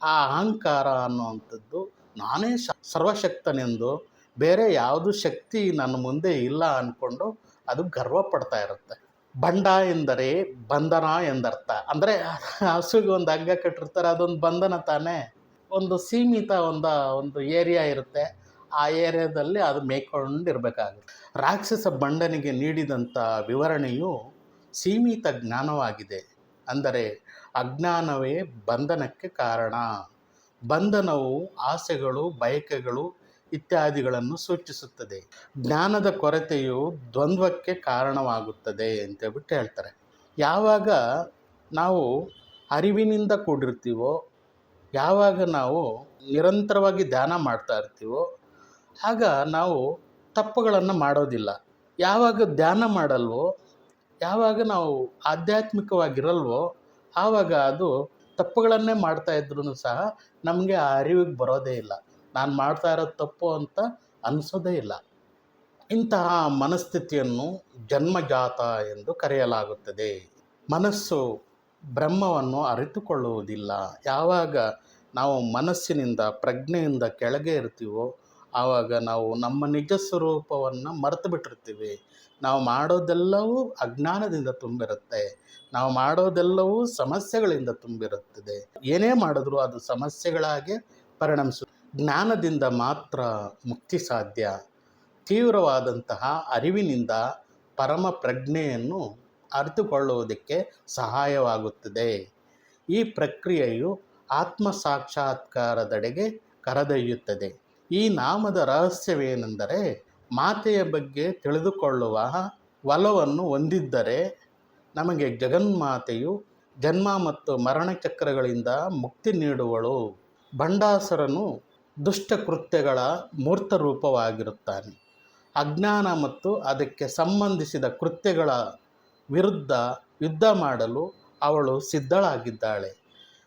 A: ಆ ಅಹಂಕಾರ ಅನ್ನುವಂಥದ್ದು ನಾನೇ ಸರ್ವಶಕ್ತನೆಂದು, ಬೇರೆ ಯಾವುದು ಶಕ್ತಿ ನನ್ನ ಮುಂದೆ ಇಲ್ಲ ಅಂದ್ಕೊಂಡು ಅದು ಗರ್ವ ಪಡ್ತಾ ಇರುತ್ತೆ. ಬಂಡ ಎಂದರೆ ಬಂಧನ ಎಂದರ್ಥ. ಅಂದರೆ ಹಸುಗೆ ಒಂದು ಹಗ್ಗ ಕಟ್ಟಿರ್ತಾರೆ, ಅದೊಂದು ಬಂಧನ ತಾನೇ. ಒಂದು ಸೀಮಿತ ಒಂದು ಏರಿಯಾ ಇರುತ್ತೆ, ಆ ಏರಿಯಾದಲ್ಲಿ ಅದು ಮೇಯ್ಕೊಂಡಿರಬೇಕಾಗುತ್ತೆ. ರಾಕ್ಷಸ ಬಂಡನಿಗೆ ನೀಡಿದಂಥ ವಿವರಣೆಯು ಸೀಮಿತ ಜ್ಞಾನವಾಗಿದೆ. ಅಂದರೆ ಅಜ್ಞಾನವೇ ಬಂಧನಕ್ಕೆ ಕಾರಣ. ಬಂಧನವು ಆಸೆಗಳು, ಬಯಕೆಗಳು ಇತ್ಯಾದಿಗಳನ್ನು ಸೂಚಿಸುತ್ತದೆ. ಜ್ಞಾನದ ಕೊರತೆಯು ದ್ವಂದ್ವಕ್ಕೆ ಕಾರಣವಾಗುತ್ತದೆ ಅಂತೇಳ್ಬಿಟ್ಟು ಹೇಳ್ತಾರೆ. ಯಾವಾಗ ನಾವು ಅರಿವಿನಿಂದ ಕೂಡಿರ್ತೀವೋ, ಯಾವಾಗ ನಾವು ನಿರಂತರವಾಗಿ ಧ್ಯಾನ ಮಾಡ್ತಾ ಇರ್ತೀವೋ, ಆಗ ನಾವು ತಪ್ಪುಗಳನ್ನು ಮಾಡೋದಿಲ್ಲ. ಯಾವಾಗ ಧ್ಯಾನ ಮಾಡಲ್ವೋ, ಯಾವಾಗ ನಾವು ಆಧ್ಯಾತ್ಮಿಕವಾಗಿರಲ್ವೋ, ಆವಾಗ ಅದು ತಪ್ಪುಗಳನ್ನೇ ಮಾಡ್ತಾ ಇದ್ರೂ ಸಹ ನಮಗೆ ಆ ಅರಿವಿಗೆ ಬರೋದೇ ಇಲ್ಲ. ನಾನು ಮಾಡ್ತಾ ಇರೋದು ತಪ್ಪು ಅಂತ ಅನಿಸೋದೇ ಇಲ್ಲ. ಇಂತಹ ಮನಸ್ಥಿತಿಯನ್ನು ಜನ್ಮಜಾತ ಎಂದು ಕರೆಯಲಾಗುತ್ತದೆ. ಮನಸ್ಸು ಬ್ರಹ್ಮವನ್ನು ಅರಿತುಕೊಳ್ಳುವುದಿಲ್ಲ. ಯಾವಾಗ ನಾವು ಮನಸ್ಸಿನಿಂದ, ಪ್ರಜ್ಞೆಯಿಂದ ಕೆಳಗೆ ಇರ್ತೀವೋ, ಆವಾಗ ನಾವು ನಮ್ಮ ನಿಜ ಸ್ವರೂಪವನ್ನು ಮರೆತು ಬಿಟ್ಟಿರ್ತೀವಿ. ನಾವು ಮಾಡೋದೆಲ್ಲವೂ ಅಜ್ಞಾನದಿಂದ ತುಂಬಿರುತ್ತೆ. ನಾವು ಮಾಡೋದೆಲ್ಲವೂ ಸಮಸ್ಯೆಗಳಿಂದ ತುಂಬಿರುತ್ತದೆ. ಏನೇ ಮಾಡಿದ್ರೂ ಅದು ಸಮಸ್ಯೆಗಳಾಗಿ ಪರಿಣಮಿಸುತ್ತೆ. ಜ್ಞಾನದಿಂದ ಮಾತ್ರ ಮುಕ್ತಿ ಸಾಧ್ಯ. ತೀವ್ರವಾದಂತಹ ಅರಿವಿನಿಂದ ಪರಮ ಪ್ರಜ್ಞೆಯನ್ನು ಅರಿತುಕೊಳ್ಳುವುದಕ್ಕೆ ಸಹಾಯವಾಗುತ್ತದೆ. ಈ ಪ್ರಕ್ರಿಯೆಯು ಆತ್ಮ ಸಾಕ್ಷಾತ್ಕಾರದೆಡೆಗೆ ಕರೆದೊಯ್ಯುತ್ತದೆ. ಈ ನಾಮದ ರಹಸ್ಯವೇನೆಂದರೆ, ಮಾತೆಯ ಬಗ್ಗೆ ತಿಳಿದುಕೊಳ್ಳುವ ಒಲವನ್ನು ಹೊಂದಿದ್ದರೆ ನಮಗೆ ಜಗನ್ಮಾತೆಯು ಜನ್ಮ ಮತ್ತು ಮರಣ ಚಕ್ರಗಳಿಂದ ಮುಕ್ತಿ ನೀಡುವಳು. ಭಂಡಾಸುರನು ದುಷ್ಟಕೃತ್ಯಗಳ ಮೂರ್ತ ರೂಪವಾಗಿರುತ್ತಾನೆ. ಅಜ್ಞಾನ ಮತ್ತು ಅದಕ್ಕೆ ಸಂಬಂಧಿಸಿದ ಕೃತ್ಯಗಳ ವಿರುದ್ಧ ಯುದ್ಧ ಮಾಡಲು ಅವಳು ಸಿದ್ಧಳಾಗಿದ್ದಾಳೆ.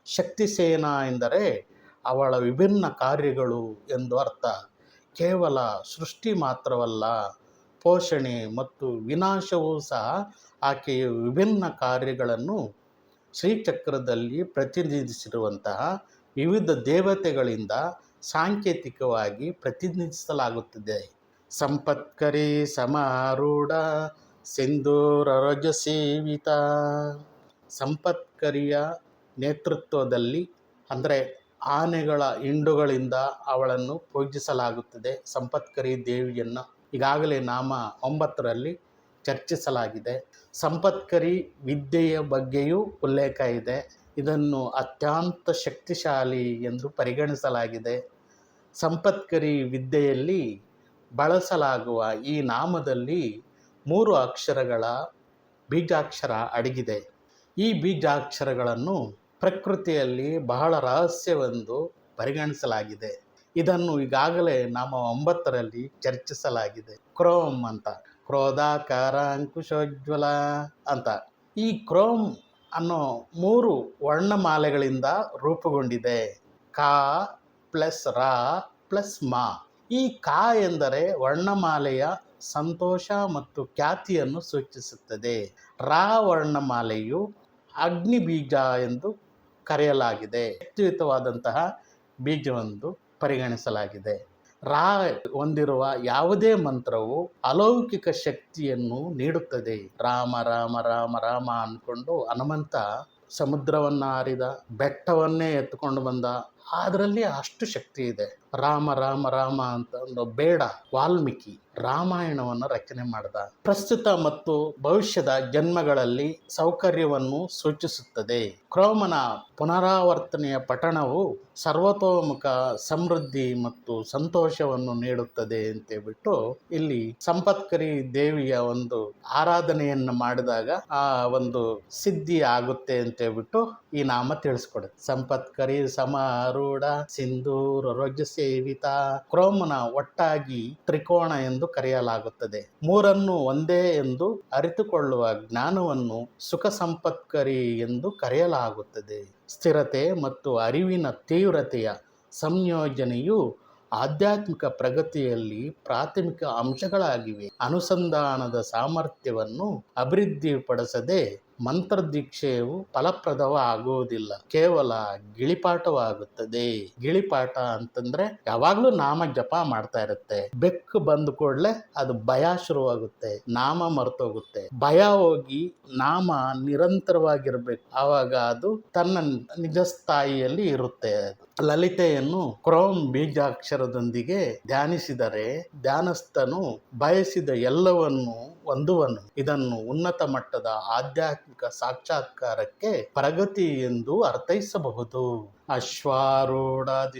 A: ಶಕ್ತಿಸೇನ ಎಂದರೆ ಅವಳ ವಿಭಿನ್ನ ಕಾರ್ಯಗಳು ಎಂದು ಅರ್ಥ. ಕೇವಲ ಸೃಷ್ಟಿ ಮಾತ್ರವಲ್ಲ, ಪೋಷಣೆ ಮತ್ತು ವಿನಾಶವೂ ಸಹ ಆಕೆಯ ವಿಭಿನ್ನ ಕಾರ್ಯಗಳನ್ನು ಶ್ರೀಚಕ್ರದಲ್ಲಿ ಪ್ರತಿನಿಧಿಸಿರುವಂತಹ ವಿವಿಧ ದೇವತೆಗಳಿಂದ ಸಾಂಕೇತಿಕವಾಗಿ ಪ್ರತಿನಿಧಿಸಲಾಗುತ್ತದೆ. ಸಂಪತ್ಕರಿ ಸಮಾರೂಢ ಸಿಂಧೂರರಜ ಸೇವಿತ. ಸಂಪತ್ಕರಿಯ ನೇತೃತ್ವದಲ್ಲಿ, ಅಂದರೆ ಆನೆಗಳ ಹಿಂಡುಗಳಿಂದ ಅವಳನ್ನು ಪೂಜಿಸಲಾಗುತ್ತದೆ. ಸಂಪತ್ಕರಿ ದೇವಿಯನ್ನು ಈಗಾಗಲೇ ನಾಮ 9ರಲ್ಲಿ ಚರ್ಚಿಸಲಾಗಿದೆ. ಸಂಪತ್ಕರಿ ವಿದ್ಯೆಯ ಬಗ್ಗೆಯೂ ಉಲ್ಲೇಖ ಇದೆ. ಇದನ್ನು ಅತ್ಯಂತ ಶಕ್ತಿಶಾಲಿ ಎಂದು ಪರಿಗಣಿಸಲಾಗಿದೆ. ಸಂಪತ್ಕರಿ ವಿದ್ಯೆಯಲ್ಲಿ ಬಳಸಲಾಗುವ ಈ ನಾಮದಲ್ಲಿ 3 ಅಕ್ಷರಗಳ ಬೀಜಾಕ್ಷರ ಅಡಗಿದೆ. ಈ ಬೀಜಾಕ್ಷರಗಳನ್ನು ಪ್ರಕೃತಿಯಲ್ಲಿ ಬಹಳ ರಹಸ್ಯವೆಂದು ಪರಿಗಣಿಸಲಾಗಿದೆ. ಇದನ್ನು ಈಗಾಗಲೇ ನಾಮ 9ರಲ್ಲಿ ಚರ್ಚಿಸಲಾಗಿದೆ. ಕ್ರೋಮ್ ಅಂತ, ಕ್ರೋಧಾಕಾರ ಅಂಕುಶೋಜ್ವಲ ಅಂತ. ಈ ಕ್ರೋಮ್ ಅನ್ನೋ 3 ವರ್ಣಮಾಲೆಗಳಿಂದ ರೂಪುಗೊಂಡಿದೆ. ಕ ಪ್ಲಸ್ ರ ಪ್ಲಸ್ ಮ. ಈ ಕ ಎಂದರೆ ವರ್ಣಮಾಲೆಯ ಸಂತೋಷ ಮತ್ತು ಖ್ಯಾತಿಯನ್ನು ಸೂಚಿಸುತ್ತದೆ. ರ ವರ್ಣಮಾಲೆಯು ಅಗ್ನಿ ಬೀಜ ಎಂದು ಕರೆಯಲಾಗಿದೆ. ಶಕ್ತಿಯುತವಾದಂತಹ ಬೀಜವೆಂದು ಪರಿಗಣಿಸಲಾಗಿದೆ. ರಾ ಹೊಂದಿರುವ ಯಾವುದೇ ಮಂತ್ರವು ಅಲೌಕಿಕ ಶಕ್ತಿಯನ್ನು ನೀಡುತ್ತದೆ. ರಾಮ ರಾಮ ರಾಮ ರಾಮ ಅಂದ್ಕೊಂಡು ಹನುಮಂತ ಸಮುದ್ರವನ್ನು ಹಾರಿದ, ಬೆಟ್ಟವನ್ನೇ ಎತ್ಕೊಂಡು ಬಂದ. ಅದರಲ್ಲಿ ಅಷ್ಟು ಶಕ್ತಿ ಇದೆ. ರಾಮ ರಾಮ ರಾಮ ಅಂತ ಬೇಡ, ವಾಲ್ಮೀಕಿ ರಾಮಾಯಣವನ್ನು ರಚನೆ ಮಾಡಿದ. ಪ್ರಸ್ತುತ ಮತ್ತು ಭವಿಷ್ಯದ ಜನ್ಮಗಳಲ್ಲಿ ಸೌಕರ್ಯವನ್ನು ಸೂಚಿಸುತ್ತದೆ. ಕ್ರೋಮನ ಪುನರಾವರ್ತನೆಯ ಪಠಣವು ಸರ್ವತೋಮುಖ ಸಮೃದ್ಧಿ ಮತ್ತು ಸಂತೋಷವನ್ನು ನೀಡುತ್ತದೆ ಅಂತೇಳ್ಬಿಟ್ಟು ಇಲ್ಲಿ ಸಂಪತ್ಕರಿ ದೇವಿಯ ಒಂದು ಆರಾಧನೆಯನ್ನು ಮಾಡಿದಾಗ ಆ ಒಂದು ಸಿದ್ಧಿ ಆಗುತ್ತೆ ಅಂತೇಳ್ಬಿಟ್ಟು ಈ ನಾಮ ತಿಳಿಸ್ಕೊಡುತ್ತೆ. ಸಂಪತ್ಕರಿ ಸಮಾರೂಢ ಸಿಂಧೂರ ರಜ ಸೇವಿತ. ಕ್ರೋಮನ ಒಟ್ಟಾಗಿ ತ್ರಿಕೋಣ ಎಂದು ಕರೆಯಲಾಗುತ್ತದೆ. 3 ಒಂದೇ ಎಂದು ಅರಿತುಕೊಳ್ಳುವ ಜ್ಞಾನವನ್ನು ಸುಖ ಸಂಪತ್ಕರಿ ಎಂದು ಕರೆಯಲಾಗುತ್ತದೆ. ಸ್ಥಿರತೆ ಮತ್ತು ಅರಿವಿನ ತೀವ್ರತೆಯ ಸಂಯೋಜನೆಯು ಆಧ್ಯಾತ್ಮಿಕ ಪ್ರಗತಿಯಲ್ಲಿ ಪ್ರಾಥಮಿಕ ಅಂಶಗಳಾಗಿವೆ. ಅನುಸಂಧಾನದ ಸಾಮರ್ಥ್ಯವನ್ನು ಅಭಿವೃದ್ಧಿಪಡಿಸದೆ ಮಂತ್ರದೀಕ್ಷೆಯು ಫಲಪ್ರದವಾಗುವುದಿಲ್ಲ, ಕೇವಲ ಗಿಳಿಪಾಠವಾಗುತ್ತದೆ. ಗಿಳಿಪಾಠ ಅಂತಂದ್ರೆ ಯಾವಾಗ್ಲೂ ನಾಮ ಜಪ ಮಾಡ್ತಾ ಇರುತ್ತೆ. ಬೆಕ್ಕು ಬಂದ ಕೂಡಲೇ ಅದು ಭಯ ಶುರುವಾಗುತ್ತೆ, ನಾಮ ಮರ್ತೋಗುತ್ತೆ. ಭಯ ಹೋಗಿ ನಾಮ ನಿರಂತರವಾಗಿರ್ಬೇಕು, ಆವಾಗ ಅದು ತನ್ನ ನಿಜ ಸ್ಥಾಯಿಯಲ್ಲಿ ಇರುತ್ತೆ. ಲಲಿತೆಯನ್ನು ಕ್ರೋಮ್ ಬೀಜಾಕ್ಷರದೊಂದಿಗೆ ಧ್ಯಾನಿಸಿದರೆ ಧ್ಯಾನಸ್ಥನು ಬಯಸಿದ ಎಲ್ಲವನ್ನು ಹೊಂದುವನು. ಇದನ್ನು ಉನ್ನತ ಮಟ್ಟದ ಆಧ್ಯಾತ್ಮಿಕ ಸಾಕ್ಷಾತ್ಕಾರಕ್ಕೆ ಪ್ರಗತಿ ಎಂದು ಅರ್ಥೈಸಬಹುದು. ಅಶ್ವಾರೂಢಾಧಿಷ್ಠಿತಾಶ್ವ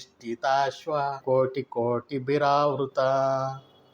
A: ಕೋಟಿ ಕೋಟಿ ಬಿರಾವೃತ.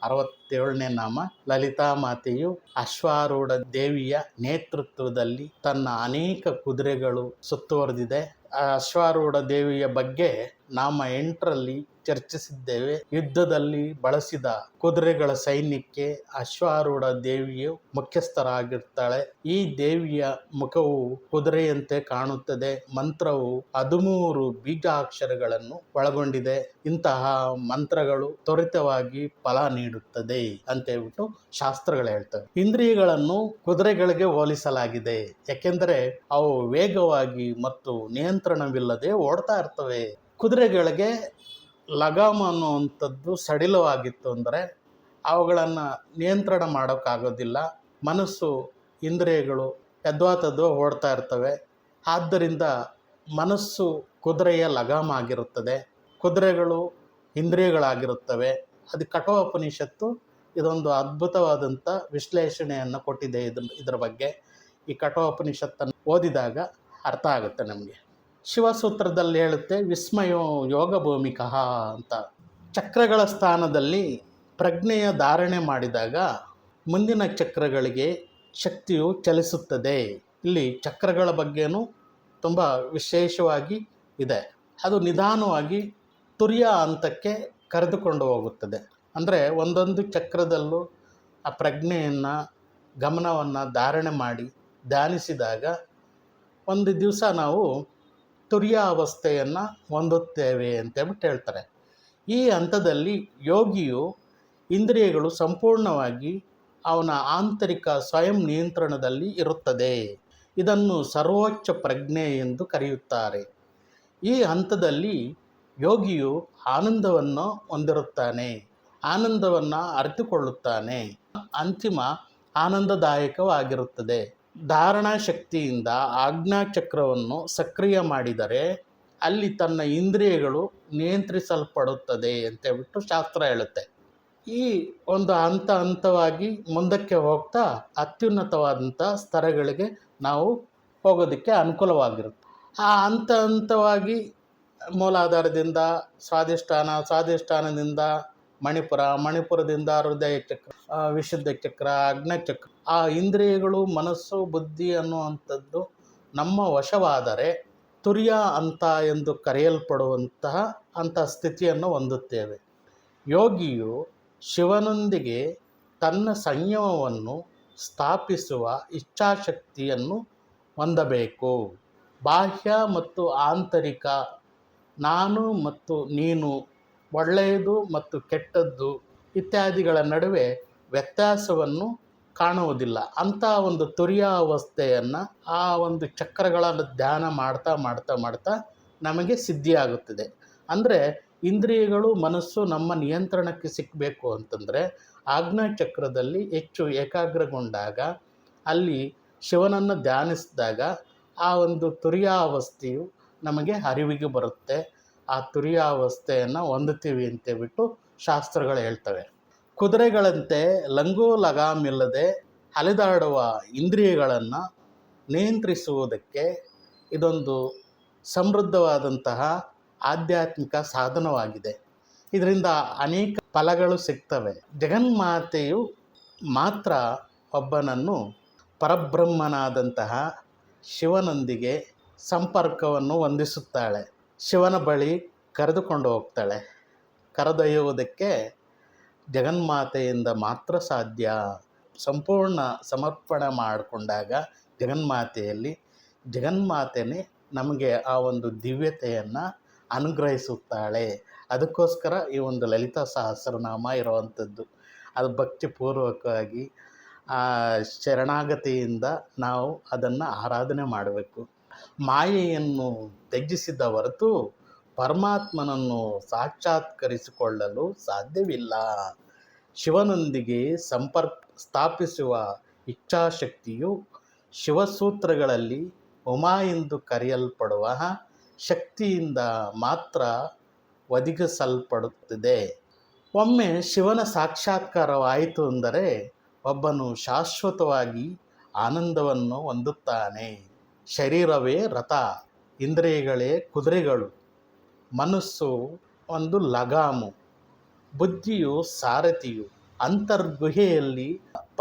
A: 67ನೇ ನಾಮ. ಲಲಿತಾ ಮಾತೆಯು ಅಶ್ವಾರೂಢ ದೇವಿಯ ನೇತೃತ್ವದಲ್ಲಿ ತನ್ನ ಅನೇಕ ಕುದುರೆಗಳು ಸುತ್ತುವರೆದಿದೆ. ಆ ಅಶ್ವಾರೂಢ ದೇವಿಯ ಬಗ್ಗೆ ನಾಮ 8ರಲ್ಲಿ ಚರ್ಚಿಸಿದ್ದೇವೆ. ಯುದ್ಧದಲ್ಲಿ ಬಳಸಿದ ಕುದುರೆಗಳ ಸೈನ್ಯಕ್ಕೆ ಅಶ್ವಾರೂಢ ದೇವಿಯು ಮುಖ್ಯಸ್ಥರಾಗಿರ್ತಾಳೆ. ಈ ದೇವಿಯ ಮುಖವು ಕುದುರೆಯಂತೆ ಕಾಣುತ್ತದೆ. ಮಂತ್ರವು 13 ಬೀಜಾಕ್ಷರಗಳನ್ನು ಒಳಗೊಂಡಿದೆ. ಇಂತಹ ಮಂತ್ರಗಳು ತ್ವರಿತವಾಗಿ ಫಲ ನೀಡುತ್ತದೆ ಅಂತ ಹೇಳ್ಬಿಟ್ಟು ಶಾಸ್ತ್ರಗಳು ಹೇಳ್ತವೆ. ಇಂದ್ರಿಯಗಳನ್ನು ಕುದುರೆಗಳಿಗೆ ಹೋಲಿಸಲಾಗಿದೆ, ಯಾಕೆಂದರೆ ಅವು ವೇಗವಾಗಿ ಮತ್ತು ನಿಯಂತ್ರಣವಿಲ್ಲದೆ ಓಡ್ತಾ ಇರ್ತವೆ. ಕುದುರೆಗಳಿಗೆ ಲಗಾಮ ಅನ್ನುವಂಥದ್ದು ಸಡಿಲವಾಗಿತ್ತು ಅಂದರೆ ಅವುಗಳನ್ನು ನಿಯಂತ್ರಣ ಮಾಡೋಕ್ಕಾಗೋದಿಲ್ಲ. ಮನಸ್ಸು ಇಂದ್ರಿಯಗಳು ಯದ್ವಾತದ್ವಾ ಓಡ್ತಾ ಇರ್ತವೆ. ಆದ್ದರಿಂದ ಮನಸ್ಸು ಕುದುರೆಯ ಲಗಾಮ ಆಗಿರುತ್ತದೆ, ಕುದುರೆಗಳು ಇಂದ್ರಿಯಗಳಾಗಿರುತ್ತವೆ. ಅದು ಕಠೋಪನಿಷತ್ತು ಇದೊಂದು ಅದ್ಭುತವಾದಂಥ ವಿಶ್ಲೇಷಣೆಯನ್ನು ಕೊಟ್ಟಿದೆ ಇದರ ಬಗ್ಗೆ. ಈ ಕಠೋಪನಿಷತ್ತನ್ನು ಓದಿದಾಗ ಅರ್ಥ ಆಗುತ್ತೆ ನಮಗೆ. ಶಿವಸೂತ್ರದಲ್ಲಿ ಹೇಳುತ್ತೆ, ವಿಸ್ಮಯೋ ಯೋಗ ಭೂಮಿಕಃ ಅಂತ. ಚಕ್ರಗಳ ಸ್ಥಾನದಲ್ಲಿ ಪ್ರಜ್ಞೆಯ ಧಾರಣೆ ಮಾಡಿದಾಗ ಮುಂದಿನ ಚಕ್ರಗಳಿಗೆ ಶಕ್ತಿಯು ಚಲಿಸುತ್ತದೆ. ಇಲ್ಲಿ ಚಕ್ರಗಳ ಬಗ್ಗೆನೂ ತುಂಬ ವಿಶೇಷವಾಗಿ ಇದೆ. ಅದು ನಿಧಾನವಾಗಿ ತುರ್ಯ ಹಂತಕ್ಕೆ ಕರೆದುಕೊಂಡು ಹೋಗುತ್ತದೆ. ಅಂದರೆ ಒಂದೊಂದು ಚಕ್ರದಲ್ಲೂ ಆ ಪ್ರಜ್ಞೆಯನ್ನು, ಗಮನವನ್ನು ಧಾರಣೆ ಮಾಡಿ ಧ್ಯಾನಿಸಿದಾಗ ಒಂದು ದಿವಸ ನಾವು ತುರ್ಯ ಅವಸ್ಥೆಯನ್ನು ಹೊಂದುತ್ತೇವೆ ಅಂತೇಳ್ಬಿಟ್ಟು ಹೇಳ್ತಾರೆ. ಈ ಹಂತದಲ್ಲಿ ಯೋಗಿಯು ಇಂದ್ರಿಯಗಳು ಸಂಪೂರ್ಣವಾಗಿ ಅವನ ಆಂತರಿಕ ಸ್ವಯಂ ನಿಯಂತ್ರಣದಲ್ಲಿ ಇರುತ್ತದೆ. ಇದನ್ನು ಸರ್ವೋಚ್ಚ ಪ್ರಜ್ಞೆ ಎಂದು ಕರೆಯುತ್ತಾರೆ. ಈ ಹಂತದಲ್ಲಿ ಯೋಗಿಯು ಆನಂದವನ್ನು ಹೊಂದಿರುತ್ತಾನೆ, ಆನಂದವನ್ನು ಅರಿತುಕೊಳ್ಳುತ್ತಾನೆ. ಅಂತಿಮ ಆನಂದದಾಯಕವಾಗಿರುತ್ತದೆ. ಧಾರಣಾ ಶಕ್ತಿಯಿಂದ ಆಜ್ಞಾಚಕ್ರವನ್ನು ಸಕ್ರಿಯ ಮಾಡಿದರೆ ಅಲ್ಲಿ ತನ್ನ ಇಂದ್ರಿಯಗಳು ನಿಯಂತ್ರಿಸಲ್ಪಡುತ್ತದೆ ಅಂತೇಳ್ಬಿಟ್ಟು ಶಾಸ್ತ್ರ ಹೇಳುತ್ತೆ. ಈ ಒಂದು ಹಂತವಾಗಿ ಮುಂದಕ್ಕೆ ಹೋಗ್ತಾ ಅತ್ಯುನ್ನತವಾದಂಥ ಸ್ತರಗಳಿಗೆ ನಾವು ಹೋಗೋದಕ್ಕೆ ಅನುಕೂಲವಾಗಿರುತ್ತೆ. ಆ ಹಂತವಾಗಿ ಮೂಲಾಧಾರದಿಂದ ಸ್ವಾಧಿಷ್ಠಾನದಿಂದ ಮಣಿಪುರದಿಂದ ಹೃದಯ ಚಕ್ರ, ವಿಶುದ್ಧ ಚಕ್ರ, ಅಗ್ನಚಕ್ರ. ಆ ಇಂದ್ರಿಯಗಳು, ಮನಸ್ಸು, ಬುದ್ಧಿ ಅನ್ನುವಂಥದ್ದು ನಮ್ಮ ವಶವಾದರೆ ತುರ್ಯ ಹಂತ ಎಂದು ಕರೆಯಲ್ಪಡುವಂತಹ ಸ್ಥಿತಿಯನ್ನು ಹೊಂದುತ್ತೇವೆ. ಯೋಗಿಯು ಶಿವನೊಂದಿಗೆ ತನ್ನ ಸಂಯಮವನ್ನು ಸ್ಥಾಪಿಸುವ ಇಚ್ಛಾಶಕ್ತಿಯನ್ನು ಹೊಂದಬೇಕು. ಬಾಹ್ಯ ಮತ್ತು ಆಂತರಿಕ, ನಾನು ಮತ್ತು ನೀನು, ಒಳ್ಳೆಯದು ಮತ್ತು ಕೆಟ್ಟದ್ದು ಇತ್ಯಾದಿಗಳ ನಡುವೆ ವ್ಯತ್ಯಾಸವನ್ನು ಕಾಣುವುದಿಲ್ಲ. ಅಂಥ ಒಂದು ತುರ್ಯ ಅವಸ್ಥೆಯನ್ನು ಆ ಒಂದು ಚಕ್ರಗಳ ಧ್ಯಾನ ಮಾಡ್ತಾ ನಮಗೆ ಸಿದ್ಧಿಯಾಗುತ್ತದೆ. ಅಂದರೆ ಇಂದ್ರಿಯಗಳು, ಮನಸ್ಸು ನಮ್ಮ ನಿಯಂತ್ರಣಕ್ಕೆ ಸಿಕ್ಕಬೇಕು ಅಂತಂದರೆ ಆಜ್ಞಾಚಕ್ರದಲ್ಲಿ ಹೆಚ್ಚು ಏಕಾಗ್ರಗೊಂಡಾಗ, ಅಲ್ಲಿ ಶಿವನನ್ನು ಧ್ಯಾನಿಸಿದಾಗ ಆ ಒಂದು ತುರ್ಯಾವಸ್ಥೆಯು ನಮಗೆ ಅರಿವಿಗೆ ಬರುತ್ತೆ. ಆ ತುರ್ಯಾವಸ್ಥೆಯನ್ನು ಹೊಂದುತ್ತೀವಿ ಅಂತೇಳ್ಬಿಟ್ಟು ಶಾಸ್ತ್ರಗಳು ಹೇಳ್ತವೆ. ಕುದುರೆಗಳಂತೆ ಲಂಗು ಲಗಾಮಿಲ್ಲದೆ ಅಲೆದಾಡುವ ಇಂದ್ರಿಯಗಳನ್ನು ನಿಯಂತ್ರಿಸುವುದಕ್ಕೆ ಇದೊಂದು ಸಮೃದ್ಧವಾದಂತಹ ಆಧ್ಯಾತ್ಮಿಕ ಸಾಧನವಾಗಿದೆ. ಇದರಿಂದ ಅನೇಕ ಫಲಗಳು ಸಿಗ್ತವೆ. ಜಗನ್ಮಾತೆಯು ಮಾತ್ರ ಒಬ್ಬನನ್ನು ಪರಬ್ರಹ್ಮನಾದಂತಹ ಶಿವನೊಂದಿಗೆ ಸಂಪರ್ಕವನ್ನು ಹೊಂದಿಸುತ್ತಾಳೆ. ಶಿವನ ಬಳಿ ಕರೆದುಕೊಂಡು ಹೋಗ್ತಾಳೆ. ಕರೆದೊಯ್ಯುವುದಕ್ಕೆ ಜಗನ್ಮಾತೆಯಿಂದ ಮಾತ್ರ ಸಾಧ್ಯ. ಸಂಪೂರ್ಣ ಸಮರ್ಪಣೆ ಮಾಡಿಕೊಂಡಾಗ ಜಗನ್ಮಾತೆನೇ ನಮಗೆ ಆ ಒಂದು ದಿವ್ಯತೆಯನ್ನು ಅನುಗ್ರಹಿಸುತ್ತಾಳೆ. ಅದಕ್ಕೋಸ್ಕರ ಈ ಒಂದು ಲಲಿತಾ ಸಹಸ್ರನಾಮ ಇರುವಂಥದ್ದು. ಅದು ಭಕ್ತಿಪೂರ್ವಕವಾಗಿ ಆ ಶರಣಾಗತಿಯಿಂದ ನಾವು ಅದನ್ನು ಆರಾಧನೆ ಮಾಡಬೇಕು. ಮಾಯೆಯನ್ನು ತ್ಯಜಿಸಿದ ಹೊರತು ಪರಮಾತ್ಮನನ್ನು ಸಾಕ್ಷಾತ್ಕರಿಸಿಕೊಳ್ಳಲು ಸಾಧ್ಯವಿಲ್ಲ. ಶಿವನೊಂದಿಗೆ ಸಂಪರ್ಕ ಸ್ಥಾಪಿಸುವ ಇಚ್ಛಾಶಕ್ತಿಯು ಶಿವಸೂತ್ರಗಳಲ್ಲಿ ಉಮಾ ಎಂದು ಕರೆಯಲ್ಪಡುವ ಶಕ್ತಿಯಿಂದ ಮಾತ್ರ ಒದಗಿಸಲ್ಪಡುತ್ತದೆ. ಒಮ್ಮೆ ಶಿವನ ಸಾಕ್ಷಾತ್ಕಾರವಾಯಿತು ಅಂದರೆ ಒಬ್ಬನು ಶಾಶ್ವತವಾಗಿ ಆನಂದವನ್ನು ಹೊಂದುತ್ತಾನೆ. ಶರೀರವೇ ರಥ, ಇಂದ್ರಿಯಗಳೇ ಕುದುರೆಗಳು, ಮನಸ್ಸು ಒಂದು ಲಗಾಮು, ಬುದ್ಧಿಯು ಸಾರಥಿಯು. ಅಂತರ್ಗುಹೆಯಲ್ಲಿ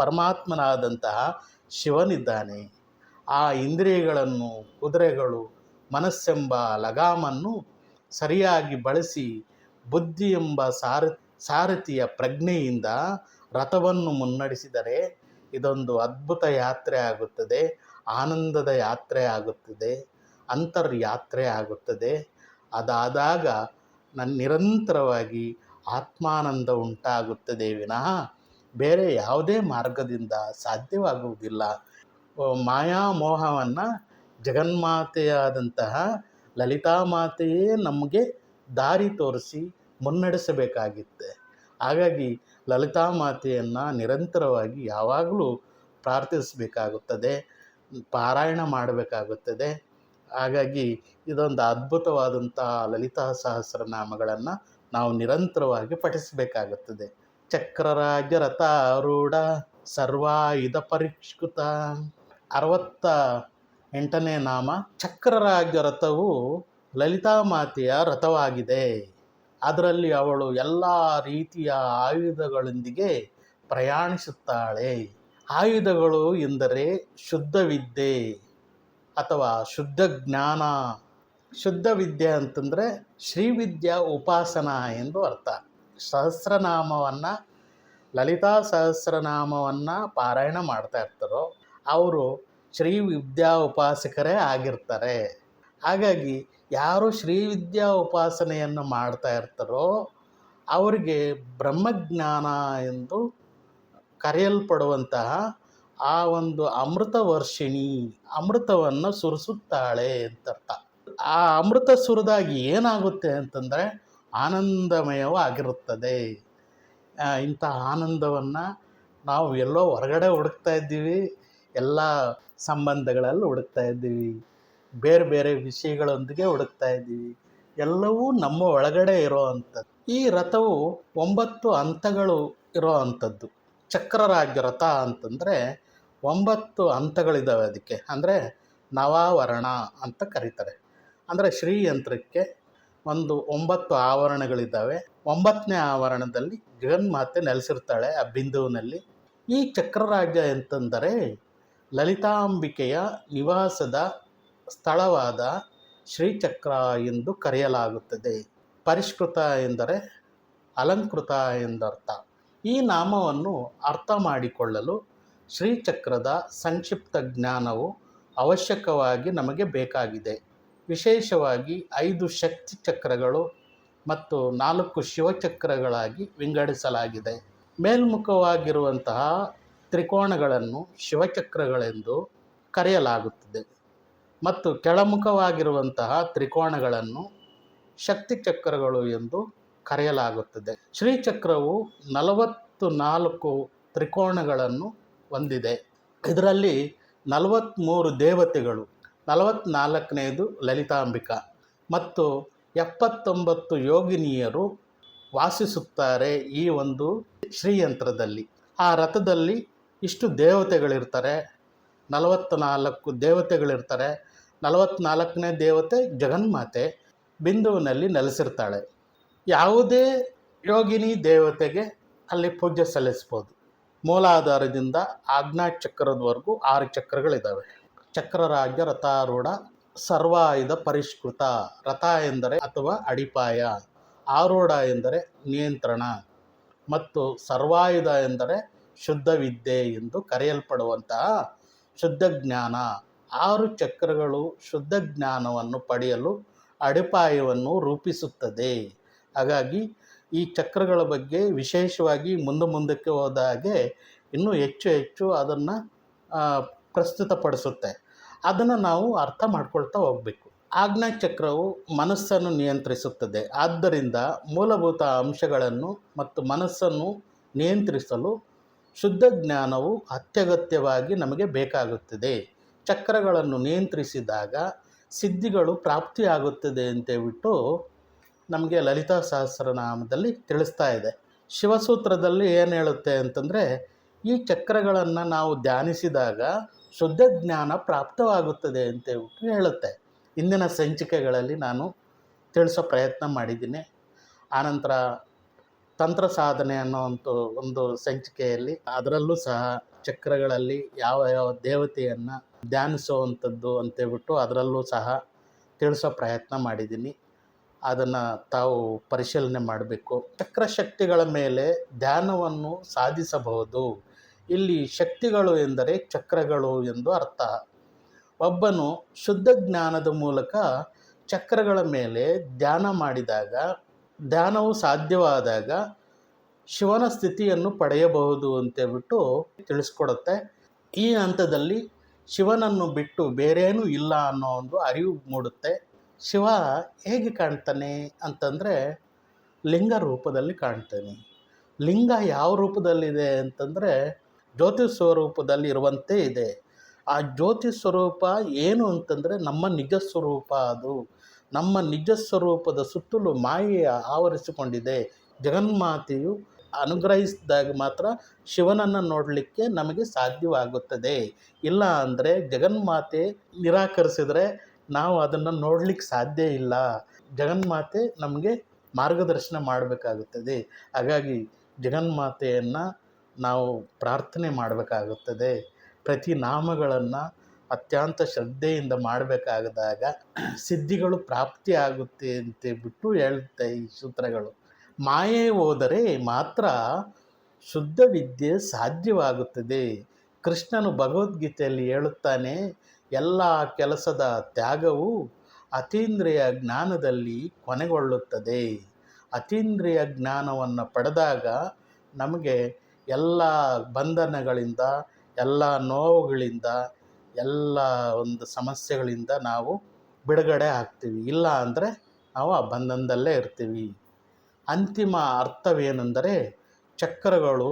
A: ಪರಮಾತ್ಮನಾದಂತಹ ಶಿವನಿದ್ದಾನೆ. ಆ ಇಂದ್ರಿಯಗಳನ್ನು, ಕುದುರೆಗಳು, ಮನಸ್ಸೆಂಬ ಲಗಾಮನ್ನು ಸರಿಯಾಗಿ ಬಳಸಿ ಬುದ್ಧಿ ಎಂಬ ಸಾರಥಿಯ ಪ್ರಜ್ಞೆಯಿಂದ ರಥವನ್ನು ಮುನ್ನಡೆಸಿದರೆ ಇದೊಂದು ಅದ್ಭುತ ಯಾತ್ರೆ ಆಗುತ್ತದೆ, ಆನಂದದ ಯಾತ್ರೆ ಆಗುತ್ತದೆ, ಅಂತರ್ಯಾತ್ರೆ ಆಗುತ್ತದೆ. ಅದಾದಾಗ ನಿರಂತರವಾಗಿ ಆತ್ಮಾನಂದ ಉಂಟಾಗುತ್ತದೆ ವಿನಃ ಬೇರೆ ಯಾವುದೇ ಮಾರ್ಗದಿಂದ ಸಾಧ್ಯವಾಗುವುದಿಲ್ಲ. ಮಾಯಾಮೋಹವನ್ನು ಜಗನ್ಮಾತೆಯಾದಂತಹ ಲಲಿತಾಮಾತೆಯೇ ನಮಗೆ ದಾರಿ ತೋರಿಸಿ ಮುನ್ನಡೆಸಬೇಕಾಗಿತ್ತೆ. ಹಾಗಾಗಿ ಲಲಿತಾಮಾತೆಯನ್ನು ನಿರಂತರವಾಗಿ ಯಾವಾಗಲೂ ಪ್ರಾರ್ಥಿಸಬೇಕಾಗುತ್ತದೆ, ಪಾರಾಯಣ ಮಾಡಬೇಕಾಗುತ್ತದೆ. ಹಾಗಾಗಿ ಇದೊಂದು ಅದ್ಭುತವಾದಂಥ ಲಲಿತಾ ಸಹಸ್ರನಾಮಗಳನ್ನು ನಾವು ನಿರಂತರವಾಗಿ ಪಠಿಸಬೇಕಾಗುತ್ತದೆ. ಚಕ್ರರಾಜ ರಥಾರೂಢ ಸರ್ವಾಯುಧ ಪರಿಷ್ಕೃತ. 68ನೇ ನಾಮ. ಚಕ್ರರಾಜ ರಥವು ಲಲಿತಾಮಾತೆಯ ರಥವಾಗಿದೆ. ಅದರಲ್ಲಿ ಅವಳು ಎಲ್ಲ ರೀತಿಯ ಆಯುಧಗಳೊಂದಿಗೆ ಪ್ರಯಾಣಿಸುತ್ತಾಳೆ. ಆಯುಧಗಳು ಎಂದರೆ ಶುದ್ಧ ವಿದ್ಯೆ ಅಥವಾ ಶುದ್ಧ ಜ್ಞಾನ. ಶುದ್ಧ ವಿದ್ಯೆ ಅಂತಂದರೆ ಶ್ರೀವಿದ್ಯಾ ಉಪಾಸನ ಎಂದು ಅರ್ಥ. ಸಹಸ್ರನಾಮವನ್ನು, ಲಲಿತಾ ಸಹಸ್ರನಾಮವನ್ನು ಪಾರಾಯಣ ಮಾಡ್ತಾ ಇರ್ತಾರೋ ಅವರು ಶ್ರೀವಿದ್ಯಾ ಉಪಾಸಕರೇ ಆಗಿರ್ತಾರೆ. ಹಾಗಾಗಿ ಯಾರು ಶ್ರೀವಿದ್ಯಾ ಉಪಾಸನೆಯನ್ನು ಮಾಡ್ತಾ ಇರ್ತಾರೋ ಅವರಿಗೆ ಬ್ರಹ್ಮಜ್ಞಾನ ಎಂದು ಕರೆಯಲ್ಪಡುವಂತಹ ಆ ಒಂದು ಅಮೃತ ವರ್ಷಿಣಿ, ಅಮೃತವನ್ನು ಸುರಿಸುತ್ತಾಳೆ ಅಂತರ್ಥ. ಆ ಅಮೃತ ಸುರಿದಾಗಿ ಏನಾಗುತ್ತೆ ಅಂತಂದರೆ ಆನಂದಮಯವಾಗಿರುತ್ತದೆ. ಇಂಥ ಆನಂದವನ್ನು ನಾವು ಎಲ್ಲೋ ಹೊರಗಡೆ ಹುಡುಕ್ತಾ ಇದ್ದೀವಿ, ಎಲ್ಲ ಸಂಬಂಧಗಳಲ್ಲಿ ಹುಡುಕ್ತಾ ಇದ್ದೀವಿ, ಬೇರೆ ಬೇರೆ ವಿಷಯಗಳೊಂದಿಗೆ ಹುಡುಕ್ತಾ ಇದ್ದೀವಿ. ಎಲ್ಲವೂ ನಮ್ಮ ಒಳಗಡೆ ಇರೋ ಅಂಥದ್ದು. ಈ ರಥವು 9 ಹಂತಗಳು ಇರೋ ಅಂಥದ್ದು. ಚಕ್ರರಾಜ ರಥ ಅಂತಂದರೆ 9 ಹಂತಗಳಿದ್ದಾವೆ ಅದಕ್ಕೆ. ಅಂದರೆ ನವಾವರಣ ಅಂತ ಕರೀತಾರೆ. ಅಂದರೆ ಶ್ರೀಯಂತ್ರಕ್ಕೆ ಒಂದು 9 ಆವರಣಗಳಿದ್ದಾವೆ. 9ನೇ ಆವರಣದಲ್ಲಿ ಜಗನ್ಮಾತೆ ನೆಲೆಸಿರ್ತಾಳೆ ಆ ಬಿಂದುವಿನಲ್ಲಿ. ಈ ಚಕ್ರರಾಜ ಎಂತಂದರೆ ಲಲಿತಾಂಬಿಕೆಯ ನಿವಾಸದ ಸ್ಥಳವಾದ ಶ್ರೀಚಕ್ರ ಎಂದು ಕರೆಯಲಾಗುತ್ತದೆ. ಪರಿಷ್ಕೃತ ಎಂದರೆ ಅಲಂಕೃತ ಎಂದರ್ಥ. ಈ ನಾಮವನ್ನು ಅರ್ಥ ಮಾಡಿಕೊಳ್ಳಲು ಶ್ರೀಚಕ್ರದ ಸಂಕ್ಷಿಪ್ತ ಜ್ಞಾನವು ಅವಶ್ಯಕವಾಗಿ ನಮಗೆ ಬೇಕಾಗಿದೆ. ವಿಶೇಷವಾಗಿ 5 ಶಕ್ತಿ ಚಕ್ರಗಳು ಮತ್ತು 4 ಶಿವಚಕ್ರಗಳಾಗಿ ವಿಂಗಡಿಸಲಾಗಿದೆ. ಮೇಲ್ಮುಖವಾಗಿರುವಂತಹ ತ್ರಿಕೋಣಗಳನ್ನು ಶಿವಚಕ್ರಗಳೆಂದು ಕರೆಯಲಾಗುತ್ತದೆ ಮತ್ತು ಕೆಳಮುಖವಾಗಿರುವಂತಹ ತ್ರಿಕೋಣಗಳನ್ನು ಶಕ್ತಿ ಚಕ್ರಗಳು ಎಂದು ಕರೆಯಲಾಗುತ್ತದೆ. ಶ್ರೀಚಕ್ರವು 44 ತ್ರಿಕೋಣಗಳನ್ನು ಹೊಂದಿದೆ. ಇದರಲ್ಲಿ 43 ದೇವತೆಗಳು, 44ನೇದು ಲಲಿತಾಂಬಿಕಾ ಮತ್ತು 79 ಯೋಗಿನಿಯರು ವಾಸಿಸುತ್ತಾರೆ ಈ ಒಂದು ಶ್ರೀಯಂತ್ರದಲ್ಲಿ. ಆ ರಥದಲ್ಲಿ ಇಷ್ಟು ದೇವತೆಗಳಿರ್ತಾರೆ, 44 ದೇವತೆಗಳಿರ್ತಾರೆ. 44ನೇ ದೇವತೆ ಜಗನ್ಮಾತೆ ಬಿಂದುವಿನಲ್ಲಿ ನೆಲೆಸಿರ್ತಾಳೆ. ಯಾವುದೇ ಯೋಗಿನಿ ದೇವತೆಗೆ ಅಲ್ಲಿ ಪೂಜೆ ಸಲ್ಲಿಸ್ಬೋದು. ಮೂಲಾಧಾರದಿಂದ ಆಜ್ಞಾಚಕ್ರದವರೆಗೂ 6 ಚಕ್ರಗಳಿದ್ದಾವೆ. ಚಕ್ರರಾಜ ರಥಾರೂಢ ಸರ್ವಾಯುಧ ಪರಿಷ್ಕೃತ. ರಥ ಎಂದರೆ ಅಥವಾ ಅಡಿಪಾಯ, ಆರೂಢ ಎಂದರೆ ನಿಯಂತ್ರಣ ಮತ್ತು ಸರ್ವಾಯುಧ ಎಂದರೆ ಶುದ್ಧ ವಿದ್ಯೆ ಎಂದು ಕರೆಯಲ್ಪಡುವಂತಹ ಶುದ್ಧ ಜ್ಞಾನ. 6 ಚಕ್ರಗಳು ಶುದ್ಧ ಜ್ಞಾನವನ್ನು ಪಡೆಯಲು ಅಡಿಪಾಯವನ್ನು ರೂಪಿಸುತ್ತದೆ. ಹಾಗಾಗಿ ಈ ಚಕ್ರಗಳ ಬಗ್ಗೆ ವಿಶೇಷವಾಗಿ ಮುಂದಕ್ಕೆ ಹೋದ ಹಾಗೆ ಇನ್ನೂ ಹೆಚ್ಚು ಹೆಚ್ಚು ಅದನ್ನು ಪ್ರಸ್ತುತಪಡಿಸುತ್ತೆ. ಅದನ್ನು ನಾವು ಅರ್ಥ ಮಾಡ್ಕೊಳ್ತಾ ಹೋಗಬೇಕು. ಆಜ್ಞಾಚಕ್ರವು ಮನಸ್ಸನ್ನು ನಿಯಂತ್ರಿಸುತ್ತದೆ. ಆದ್ದರಿಂದ ಮೂಲಭೂತ ಅಂಶಗಳನ್ನು ಮತ್ತು ಮನಸ್ಸನ್ನು ನಿಯಂತ್ರಿಸಲು ಶುದ್ಧ ಜ್ಞಾನವು ಅತ್ಯಗತ್ಯವಾಗಿ ನಮಗೆ ಬೇಕಾಗುತ್ತದೆ. ಚಕ್ರಗಳನ್ನು ನಿಯಂತ್ರಿಸಿದಾಗ ಸಿದ್ಧಿಗಳು ಪ್ರಾಪ್ತಿಯಾಗುತ್ತದೆ ಅಂತೇಳ್ಬಿಟ್ಟು ನಮಗೆ ಲಲಿತಾ ಸಹಸ್ರನಾಮದಲ್ಲಿ ತಿಳಿಸ್ತಾ ಇದೆ. ಶಿವಸೂತ್ರದಲ್ಲಿ ಏನು ಹೇಳುತ್ತೆ ಅಂತಂದರೆ, ಈ ಚಕ್ರಗಳನ್ನು ನಾವು ಧ್ಯಾನಿಸಿದಾಗ ಶುದ್ಧ ಜ್ಞಾನ ಪ್ರಾಪ್ತವಾಗುತ್ತದೆ ಅಂತೇಳ್ಬಿಟ್ಟು ಹೇಳುತ್ತೆ. ಇಂದಿನ ಸಂಚಿಕೆಗಳಲ್ಲಿ ನಾನು ತಿಳಿಸೋ ಪ್ರಯತ್ನ ಮಾಡಿದ್ದೀನಿ. ಆನಂತರ ತಂತ್ರ ಸಾಧನೆ ಅನ್ನೋವಂಥ ಒಂದು ಸಂಚಿಕೆಯಲ್ಲಿ ಅದರಲ್ಲೂ ಸಹ ಚಕ್ರಗಳಲ್ಲಿ ಯಾವ ಯಾವ ದೇವತೆಯನ್ನು ಧ್ಯಾನಿಸುವಂಥದ್ದು ಅಂತೇಳ್ಬಿಟ್ಟು ಅದರಲ್ಲೂ ಸಹ ತಿಳಿಸೋ ಪ್ರಯತ್ನ ಮಾಡಿದ್ದೀನಿ. ಅದನ್ನು ತಾವು ಪರಿಶೀಲನೆ ಮಾಡಬೇಕು. ಚಕ್ರಶಕ್ತಿಗಳ ಮೇಲೆ ಧ್ಯಾನವನ್ನು ಸಾಧಿಸಬಹುದು. ಇಲ್ಲಿ ಶಕ್ತಿಗಳು ಎಂದರೆ ಚಕ್ರಗಳು ಎಂದು ಅರ್ಥ. ಒಬ್ಬನು ಶುದ್ಧ ಜ್ಞಾನದ ಮೂಲಕ ಚಕ್ರಗಳ ಮೇಲೆ ಧ್ಯಾನ ಮಾಡಿದಾಗ, ಧ್ಯಾನವು ಸಾಧ್ಯವಾದಾಗ ಶಿವನ ಸ್ಥಿತಿಯನ್ನು ಪಡೆಯಬಹುದು ಅಂತೇಳ್ಬಿಟ್ಟು ತಿಳಿಸ್ಕೊಡುತ್ತೆ. ಈ ಹಂತದಲ್ಲಿ ಶಿವನನ್ನು ಬಿಟ್ಟು ಬೇರೇನೂ ಇಲ್ಲ ಅನ್ನೋ ಒಂದು ಅರಿವು ಮೂಡುತ್ತೆ. ಶಿವ ಹೇಗೆ ಕಾಣ್ತಾನೆ ಅಂತಂದರೆ ಲಿಂಗ ರೂಪದಲ್ಲಿ ಕಾಣ್ತಾನೆ. ಲಿಂಗ ಯಾವ ರೂಪದಲ್ಲಿದೆ ಅಂತಂದರೆ ಜ್ಯೋತಿ ಸ್ವರೂಪದಲ್ಲಿ ಇರುವಂತೆ ಇದೆ. ಆ ಜ್ಯೋತಿ ಸ್ವರೂಪ ಏನು ಅಂತಂದರೆ ನಮ್ಮ ನಿಜ ಸ್ವರೂಪ. ಅದು ನಮ್ಮ ನಿಜ ಸ್ವರೂಪದ ಸುತ್ತಲೂ ಮಾಯೆ ಆವರಿಸಿಕೊಂಡಿದೆ. ಜಗನ್ಮಾತೆಯು ಅನುಗ್ರಹಿಸಿದಾಗ ಮಾತ್ರ ಶಿವನನ್ನು ನೋಡಲಿಕ್ಕೆ ನಮಗೆ ಸಾಧ್ಯವಾಗುತ್ತದೆ. ಇಲ್ಲ ಅಂದರೆ ಜಗನ್ಮಾತೆ ನಿರಾಕರಿಸಿದರೆ ನಾವು ಅದನ್ನು ನೋಡಲಿಕ್ಕೆ ಸಾಧ್ಯ ಇಲ್ಲ. ಜಗನ್ಮಾತೆ ನಮಗೆ ಮಾರ್ಗದರ್ಶನ ಮಾಡಬೇಕಾಗುತ್ತದೆ. ಹಾಗಾಗಿ ಜಗನ್ಮಾತೆಯನ್ನು ನಾವು ಪ್ರಾರ್ಥನೆ ಮಾಡಬೇಕಾಗುತ್ತದೆ. ಪ್ರತಿ ನಾಮಗಳನ್ನು ಅತ್ಯಂತ ಶ್ರದ್ಧೆಯಿಂದ ಮಾಡಬೇಕಾದಾಗ ಸಿದ್ಧಿಗಳು ಪ್ರಾಪ್ತಿಯಾಗುತ್ತೆ ಅಂತೇಳ್ಬಿಟ್ಟು ಹೇಳುತ್ತೆ ಈ ಸೂತ್ರಗಳು. ಮಾಯೆ ಹೋದರೆ ಮಾತ್ರ ಶುದ್ಧ ವಿದ್ಯೆ ಸಾಧ್ಯವಾಗುತ್ತದೆ. ಕೃಷ್ಣನು ಭಗವದ್ಗೀತೆಯಲ್ಲಿ ಹೇಳುತ್ತಾನೆ, ಎಲ್ಲ ಕೆಲಸದ ತ್ಯಾಗವು ಅತೀಂದ್ರಿಯ ಜ್ಞಾನದಲ್ಲಿ ಕೊನೆಗೊಳ್ಳುತ್ತದೆ. ಅತೀಂದ್ರಿಯ ಜ್ಞಾನವನ್ನು ಪಡೆದಾಗ ನಮಗೆ ಎಲ್ಲ ಬಂಧನಗಳಿಂದ, ಎಲ್ಲ ನೋವುಗಳಿಂದ, ಎಲ್ಲ ಒಂದು ಸಮಸ್ಯೆಗಳಿಂದ ನಾವು ಬಿಡುಗಡೆ ಆಗ್ತೀವಿ. ಇಲ್ಲ ಅಂದರೆ ನಾವು ಆ ಬಂಧನದಲ್ಲೇ ಇರ್ತೀವಿ. ಅಂತಿಮ ಅರ್ಥವೇನೆಂದರೆ ಚಕ್ರಗಳು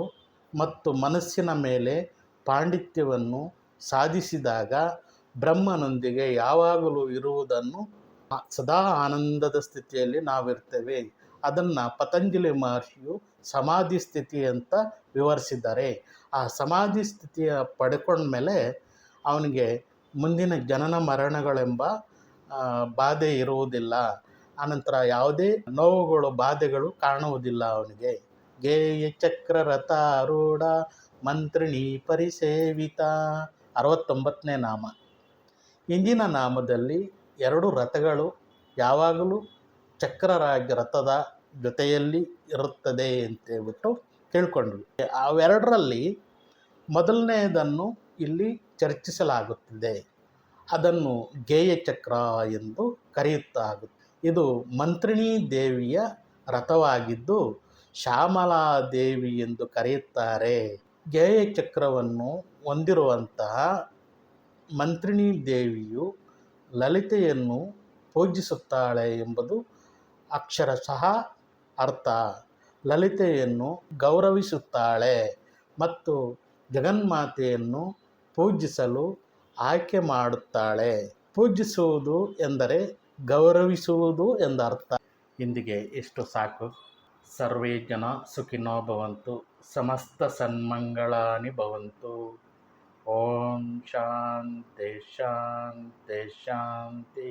A: ಮತ್ತು ಮನಸ್ಸಿನ ಮೇಲೆ ಪಾಂಡಿತ್ಯವನ್ನು ಸಾಧಿಸಿದಾಗ ಬ್ರಹ್ಮನೊಂದಿಗೆ ಯಾವಾಗಲೂ ಇರುವುದನ್ನು ಸದಾ ಆನಂದದ ಸ್ಥಿತಿಯಲ್ಲಿ ನಾವಿರ್ತೇವೆ. ಅದನ್ನು ಪತಂಜಲಿ ಮಹರ್ಷಿಯು ಸಮಾಧಿ ಸ್ಥಿತಿ ಅಂತ ವಿವರಿಸಿದ್ದಾರೆ. ಆ ಸಮಾಧಿ ಸ್ಥಿತಿಯ ಪಡ್ಕೊಂಡ್ಮೇಲೆ ಅವನಿಗೆ ಮುಂದಿನ ಜನನ ಮರಣಗಳೆಂಬ ಬಾಧೆ ಇರುವುದಿಲ್ಲ. ಆನಂತರ ಯಾವುದೇ ನೋವುಗಳು ಬಾಧೆಗಳು ಕಾಣುವುದಿಲ್ಲ ಅವನಿಗೆ. ಗೇಯ ಚಕ್ರ ರಥಾರೂಢ ಮಂತ್ರಿಣಿ ಪರಿಸೇವಿತ 69ನೇ ನಾಮ. ಇಂದಿನ ನಾಮದಲ್ಲಿ 2 ರಥಗಳು ಯಾವಾಗಲೂ ಚಕ್ರರಾಜ ರಥದ ಜೊತೆಯಲ್ಲಿ ಇರುತ್ತದೆ ಅಂತೇಳ್ಬಿಟ್ಟು ತಿಳ್ಕೊಂಡ್ವಿ. ಅವೆರಡರಲ್ಲಿ ಮೊದಲನೆಯದನ್ನು ಇಲ್ಲಿ ಚರ್ಚಿಸಲಾಗುತ್ತಿದೆ. ಅದನ್ನು ಗೇಯ ಚಕ್ರ ಎಂದು ಕರೆಯುತ್ತಾಗುತ್ತೆ. ಇದು ಮಂತ್ರಿಣೀ ದೇವಿಯ ರಥವಾಗಿದ್ದು ಶ್ಯಾಮಲಾ ದೇವಿ ಎಂದು ಕರೆಯುತ್ತಾರೆ. ಗೇಯ ಚಕ್ರವನ್ನು ಹೊಂದಿರುವಂತಹ ಮಂತ್ರಿಣೀ ದೇವಿಯು ಲಲಿತೆಯನ್ನು ಪೂಜಿಸುತ್ತಾಳೆ ಎಂಬುದು ಅಕ್ಷರಶಃ ಅರ್ಥ. ಲಲಿತೆಯನ್ನು ಗೌರವಿಸುತ್ತಾಳೆ ಮತ್ತು ಜಗನ್ಮಾತೆಯನ್ನು ಪೂಜಿಸಲು ಆಯ್ಕೆ ಮಾಡುತ್ತಾಳೆ. ಪೂಜಿಸುವುದು ಎಂದರೆ ಗೌರವಿಸುವುದು ಎಂದರ್ಥ. ಇಂದಿಗೆ ಇಷ್ಟು ಸಾಕು. ಸರ್ವೇ ಜನ ಸುಖಿನೋ ಭವಂತು, ಸಮಸ್ತ ಸನ್ಮಂಗಳಾನಿ ಭವಂತು. ಓಂ ಶಾಂತಿ ಶಾಂತಿ ಶಾಂತಿ.